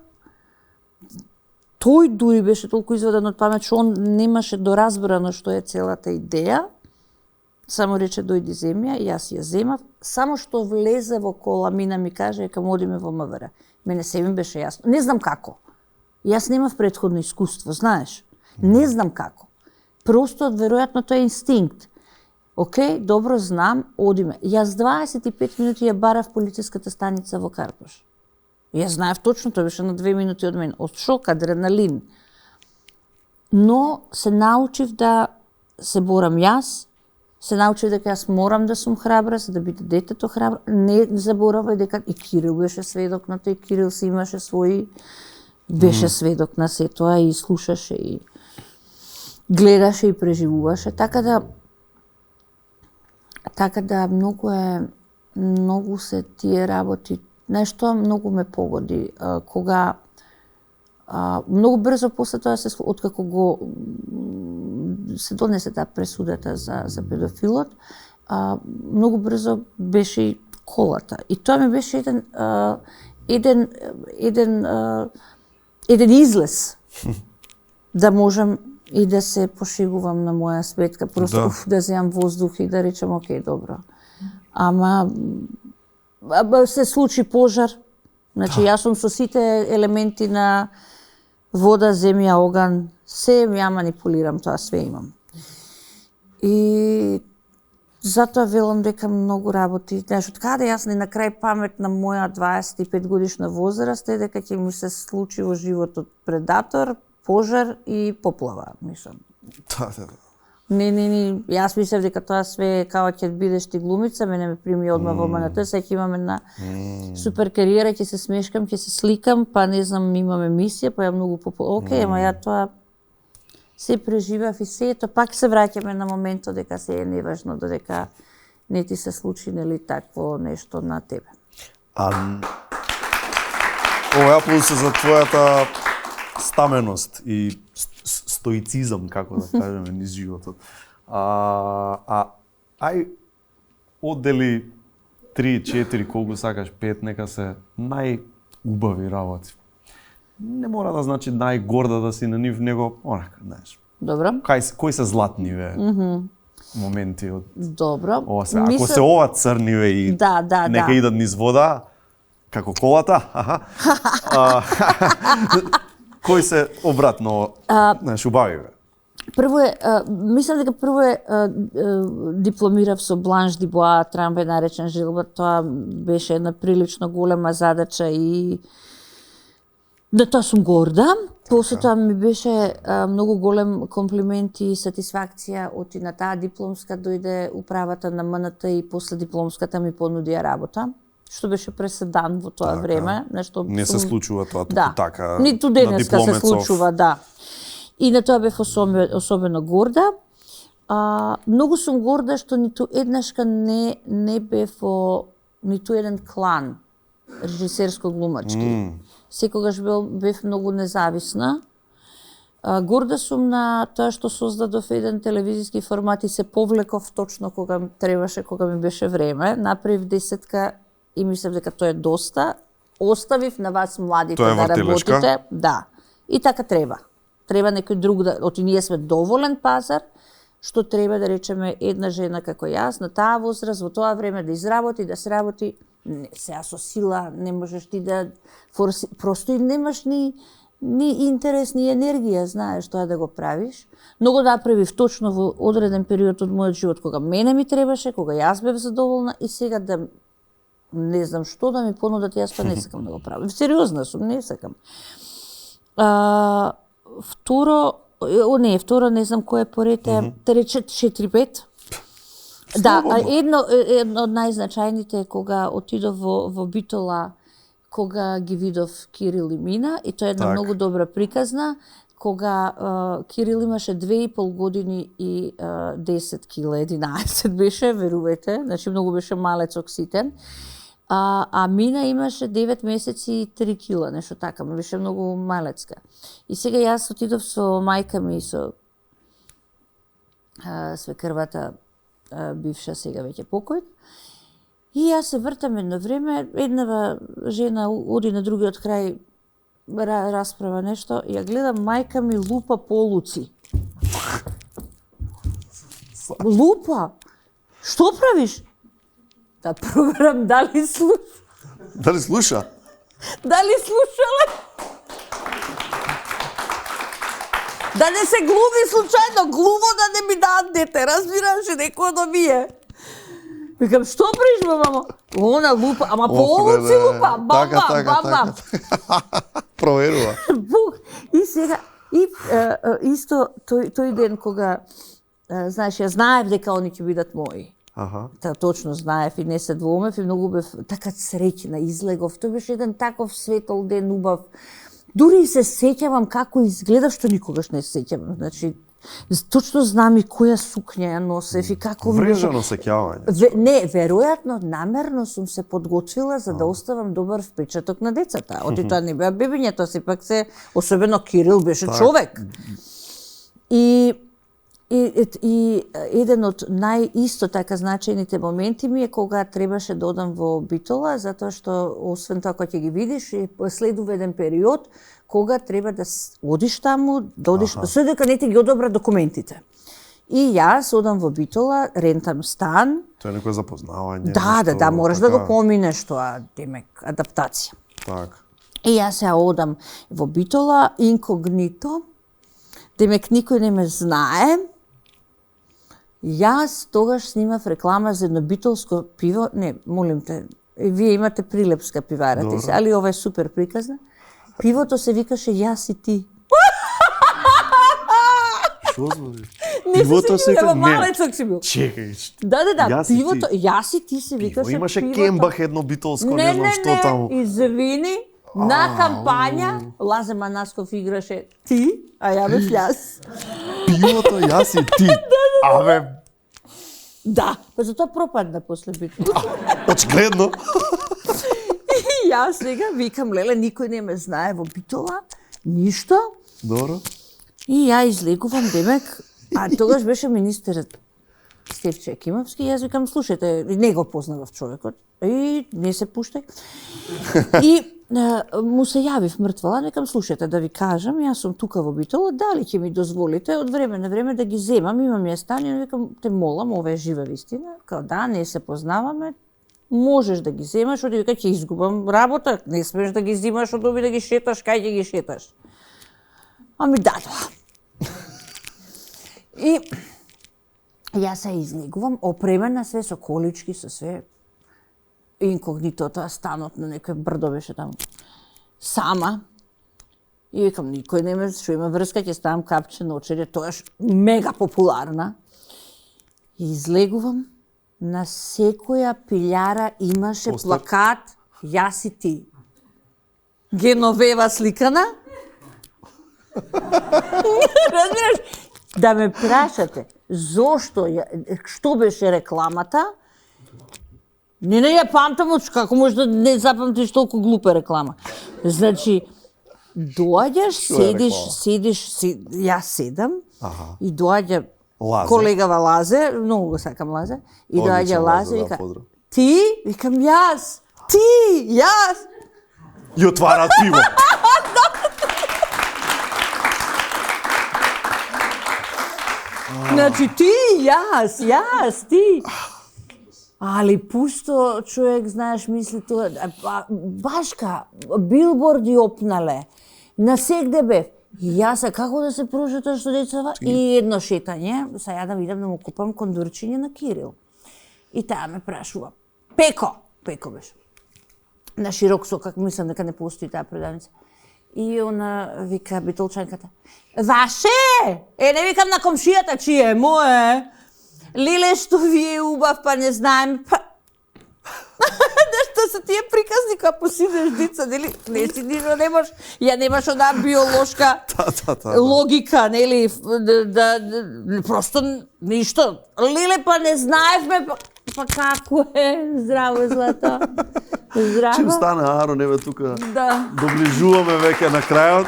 тој дури беше толку изведен од памет, што он немаше доразбрано што е целата идеја. Само рече дојди земја, јас ја земав, само што влезе во кола, мина ми каже, дека одиме во МВР. Мене се ми беше јасно. Не знам како. Јас немав претходно искуство, знаеш. Не знам како. Просто, веројатно, тоа е инстинкт. Океј, добро знам, одиме. Јас 25 минути ја барав полициската станица во Карпош. Јас знаев точно, тоа беше на 2 минути од мен. Од шок, адреналин. Но се научив да се борам јас, се научив дека јас морам да сум храбра, за да биде детето храбро. Не заборавај дека и Кирил беше сведок на тој, Кирил си имаше своји, беше сведок на се тоа и слушаше и гледаше и преживуваше. Така да многу се тие работи. Нешто многу ме погоди кога многу брзо после тоа откако се донесе таа пресудата за педофилот, многу брзо беше и колата. И тоа ми беше еден излез да можам и да се пошегувам на моја сметка, просто да земам воздух и да речам окей, добро. Ама се случи пожар. Значи јас сум со сите елементи на вода, земја, оган, се ја манипулирам, тоа све имам. И затоа велам дека многу работи, знаеш, од каде јас не на крај памет на моја 25 годишна возраст е дека ќе ми се случи во животот предатор, пожар и поплава, мислам. Да. Не, јас мислев дека тоа све као ќе бидеш ти глумица, мене ме прими одма во МНТ, сега имам една супер кариера, ќе се смешкам, ќе се сликам, па не знам, имаме мисија, па ја многу океј, ама ја тоа се преживав и се, ето пак се враќаме на моментот дека се е неважно, додека не ти се случи, нели, такво нешто на тебе. Ова плюс за твојата стаменост и стоицизам, како да кажеме, низ животот. Ај оддели 3, 4, колку сакаш, 5, нека се најубави работи. Не мора да значи најгорда да си на нив, него онака, знаеш. Добро. Кои се златниве моменти од Добро. ова се? Ако се ова црниве и нека идат низ вода, како колата, кои се обратно, знаеш, убавиве? Прво е, мислам дека прво е дипломирав со Бланш Дибоа, Трамбе наречен Жилберт, тоа беше една прилично голема задача и да тоа сум горда. После тоа ми беше многу голем комплимент и сатисфакција од и на таа дипломска дојде управата на МНТ и после дипломската ми понудија работа, што беше преседан во тоа време, нешто не се случува тоа така. Ниту денеска се случува, да. И на тоа бев особено горда. Многу сум горда што ниту еднашка не бев во ниту еден клан режисерско-глумачки. Секогаш бев многу независна. Горда сум на тоа што создадов еден телевизиски формат и се повлеков точно кога требаше, кога ми беше време. Направив 10 и мислев дека тоа е доста. Оставив на вас младите да работите. Да. И така треба. Треба некој друг да... Оти ние сме доволен пазар, што треба да речеме една жена како јас, на таа возраст, во тоа време да изработи, да се работи. Не, сега со сила не можеш ти да... Просто и немаш ни интерес, ни енергија, знаеш, тоа да го правиш. Но го направив точно во одреден период од мојот живот, кога мене ми требаше, кога јас бев задоволна и сега да не знам што да ми понудат, јас па не сакам да го правам. Сериозна сум, не сакам. Второ, не знам кој е поред, да рече 4-5. Да, едно од најзначајните е кога отидов во Битола, кога ги видов Кирил и Мина, и тоа е една многу добра приказна, кога Кирил имаше 2,5 години и 10 кила, 11 беше, верувајте, значи многу беше малец окситен. А Мина имаше 9 месеци и 3 кила, нешто така, беше многу малецка. И сега јас отидов со мајка ми, со свекрвата бивша, сега веќе покој. И јас се вртам едно време, една жена оди на другиот крај расправа нешто, ја гледам мајка ми лупа по луци. Лупа? Што правиш? Да проверам дали слуша. Дали слуша? Дали слушала? Да не се глуми случајно, глуво да не ми дадат дете, разбираш, некој да бие. Викам, што правиш, мамо? Она лупа, ама по луци лупа, бам. Проверува. Бух. И сега, исто тој ден кога, знаеш, ја знаев дека они ќе бидат мои. Аха. Та точно знаев и не се двоумев и многу бев така среќна, излегов. Тој беше еден таков светол ден, убав. Дури и се сеќавам како изгледа, што никогаш не се сеќавам. Значи, точно знам и која сукња ја носев и како... Врежано сеќавање. Не, веројатно, намерно сум се подготвила за да оставам добар впечаток на децата. Оти тоа не беа бебиња, тоа сепак се, особено Кирил беше човек. И еден од најисто така значајните моменти ми е кога требаше да одам во Битола, затоа што освен тоа кога ќе ги видиш, следува еден период кога треба да одиш таму, да одиш, се дека не ти ги одобра документите. И јас одам во Битола, рентам стан. Тоа е некој запознавање. Да, можеш да го поминеш тоа, демек, адаптација. Так. И јас ја одам во Битола, инкогнито, демек никој не ме знае. Јас тогаш снимав реклама за едно битолско пиво. Не, молим те, вие имате Прилепска пивара, се, али ова е супер приказна. Пивото се викаше Јас и ти. Што збори? Пивото се викаше малецок си бил. Чекај. Да, пивото Јас и ти се викаше. Имаше пивото. Кембах едно битолско, не знам што таму. Извини, на кампања Лазе Манасков играше ти, а ја бев јас. Пивото Јас и ти. Абе, да, па затоа пропадна после битва. очигледно. И јас сега викам, леле, никој не ме знае во Битола, ништо. Добро. И ја излегувам, демек, а тогаш беше министер Стефче Екимовски, јас викам, слушајте, не го познавав човекот, и не се пуштај. И му се јавив мртвала, викам, слушајте, да ви кажам, јас сум тука во Битола, дали ќе ми дозволите од време на време да ги земам, имам ја стан, и викам, те молам, ова е жива вистина, као да, не се познаваме, можеш да ги земаш, оди вика, ќе изгубам работа, не смеш да ги земаш, оди да ги шеташ, кај ќе ги шеташ. Ами дадоа. И јас се излегувам, опремена све со колички, со све, инкогнито, тоа станот на некој брдо беше таму. Сама. И викам, никој не ме, што има врска, ќе ставам капче ночење, тоа е мега популарна. И излегувам, на секоја пилјара имаше плакат Јас и ти. Геновева сликана. Разбираш? Да ме прашате, зошто, што беше рекламата? Не ја памтам, како може да не запамтиш толку глупа реклама. Значи, доаѓаш, седиш, јас седам, и доаѓа колегава Лазе, многу го сакам Лазе, и доаѓа Лазе и вика, ти? Викам, јас, ти, јас. И отвараат пиво. Значи ти, јас, ти. Али пусто човек, знаеш, мисли тоа, башка, билборди опнале, насегде бев. И јас, како да се прошеташ со децава? И едно шетање, сега да видам да му купам кондурчиње на Кирил. И таа ме прашува, Пеко беше. На широк сокак, мислам дека не постои таа продавница. И она вика битолчанката, ваше! Не викам на комшијата, чие, мое. Лиле, што ви е убав, па не знаем, па... Нешто се тие приказни, кога посидеш дица, нели? Не си ништо, немаш, ја немаш онаа биолошка логика, нели? Просто ништо. Лиле, па не знаевме, па како е? Здраво, злато. Здраво. Чим стана Аро, неве тука, да доближуваме веќе на крајот.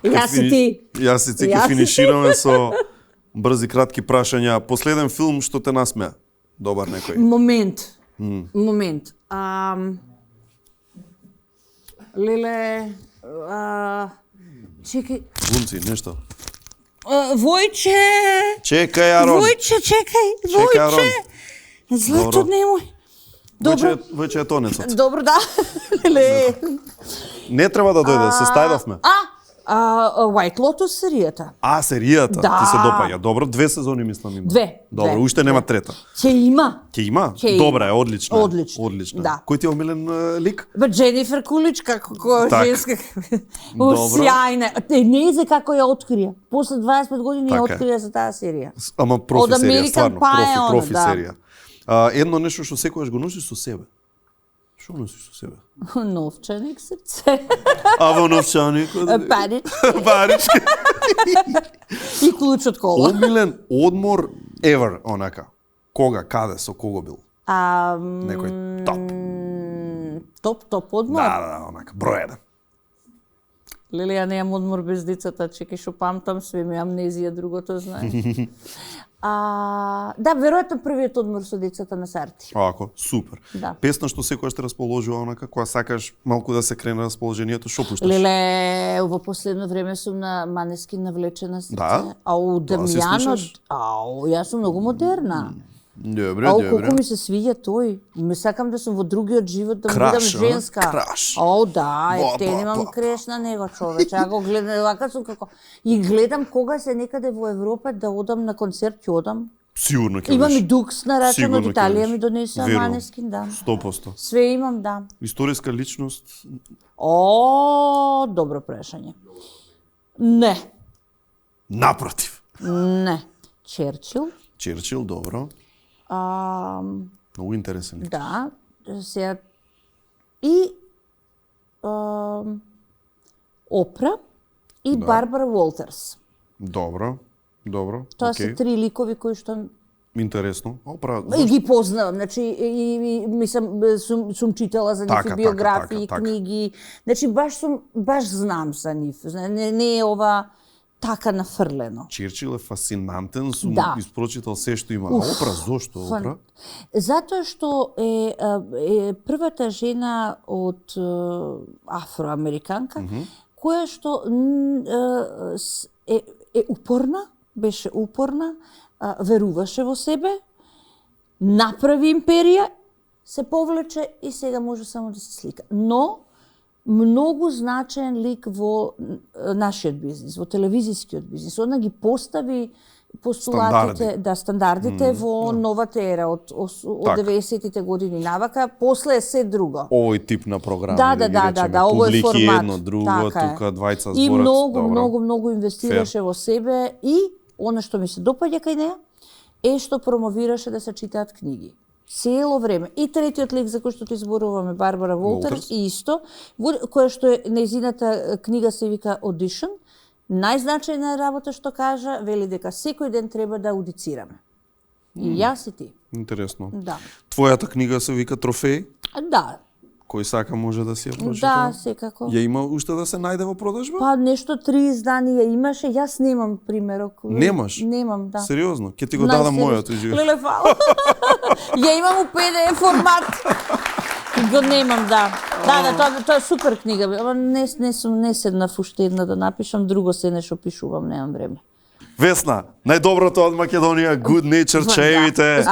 Јас и ти. Јас и ти ќе финишираме со брзи кратки прашања. Последен филм што те насмеа? Добар некој. Момент. Леле, чекај. Глумци, нешто. Војче! Чекај, Арон. Војче, чекај! Чекај, Арон. Војче! Злато Добро. немој. Добро. Војче е тонецот. Добро, да. Леле. Не треба да дојде, се стајдовме. White Lotus серијата. Серијата, Да. ти се допаѓа. Добро, 2 сезони мислам има. Добро, Две. уште нема трета. Ќе има. Ќе има? Ќе има. Добра е, одлична. Одлично. Одлична. Да. Кој ти е омилен лик? Дженифер Кулич, како Так. женска. Добро. Сјајна. Не за како ја открија. После 25 години ја Така е. открија за таа серија. Ама профи Од серија, American стварно. Pie, Профи да. серија. Едно нешто што секогаш го носиш со себе. Што носиш со себе? Новчаник, срце, Во новчаникот. парички Парички. и клуч од кола. Омилен одмор ever, онака. Кога, каде, со кого бил? Некој топ. Топ одмор. Да, онака, број еден. Леле, ја немам одмор без децата, чекај шо памтам, све ми амнезија, другото знае. Да, веројатно првиот одмор со децата на Сарти. Ако, супер. Да. Песна што секогаш те расположува онака, кога сакаш малку да се крене расположението, што пушташ? Леле, во последно време сум на Манескин навлечена срце. Да? Ау, Тоа се Дамјано, слушаш? јас сум многу модерна. Добре, Ау, добре. колку ми се свиѓа тој. Ме сакам да сум во другиот живот, да Краш, бидам женска. краш. Ау, да, Ба, имам ба. креш на него, човече. А го гледам, вака сум како... И гледам кога се некаде во Европа да одам на концерт, ќе одам. Сигурно ќе Имам бидеш. и дукс нарачен од Сигурно ќе Италија бидеш. ми донеса Верувам. Манескин, да. 100%. Све имам, да. Историска личност, Добро прашање. Не, напротив. не. Черчил. Черчил, добро. Многу интересен. Да, сега и Опра и Да. Барбара Уолтерс. Добро. Добро. Тоа окей. се три ликови кои што Интересно. Опра. и ги познавам, значи и мислам сум читала за Така, нив биографии, така. книги. Значи баш знам за нив. Не е ова така нафрлено. Черчил е фасцинантен, сум Да. испрочитал се што има. А Опра, зошто Опра? Затоа што е првата жена од афроамериканка која што е упорна, беше упорна, веруваше во себе, направи империја, се повлече и сега може само да се слика. Но многу значаен лик во нашиот бизнис, во телевизискиот бизнис. Она ги постави постулатите, стандардите во новата ера од Така. 90-тите години навака, после е се друго. Овој тип на програми, Да, ги речеме, овој публики, формат. едно, друго, Така е. тука двајца И зборат. многу инвестираше во себе и она што ми се допаѓа кај неа е што промовираше да се читаат книги. Цело време. И третиот лик за кој што ти зборуваме, Барбара Волтерс, и исто, која што е нејзината книга се вика Audition, најзначајна работа што кажа, вели дека секој ден треба да аудицираме. И јас и ти. Интересно. Да. Твојата книга се вика Трофеј, Да, кој сака може да си ја да, прочита. секако. Ја има уште да се најде во продажба? Па нешто 3 изданија имаше, јас немам примерок. Немаш? Немам, да. Сериозно? Ќе ти го дадам мојот. Леле, фала. Ја имам у PDF формат. Го немам, да. Да, тоа е супер книга, ама не седнав уште една да напишам, друго се нешто пишувам, немам време. Весна, најдоброто од Македонија, Good Nature чаевите.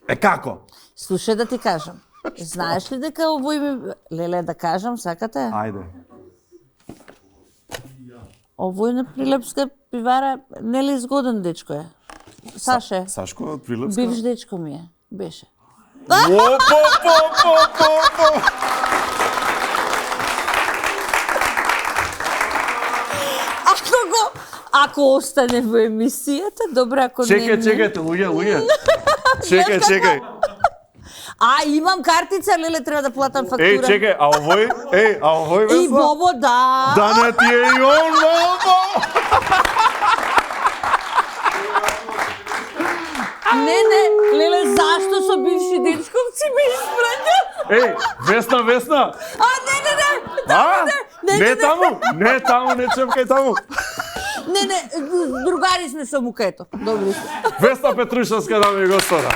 Е како? Слушај да ти кажам. Знаеш ли дека овој ми... Леле, да кажам, сакате? Ајде. Овој на Прилепска пивара, нели згоден дечко е? Саше, Сашко од Прилепска? бивш дечко ми е, беше. Ако остане во емисијата, добро, ако не... Чекајте, луѓе. Чекај. Имам картица, леле, треба да платам фактура. Чекај, а овој И Весна? Бобо, да. Да не ти е и он, Бобо! Не, леле, зашто со бивши дечковци ми испраќа? Весна! Не таму, не чепкај таму. Не, другари сме со мукето. Добри сме. Весна Петрушевска, дами и господа.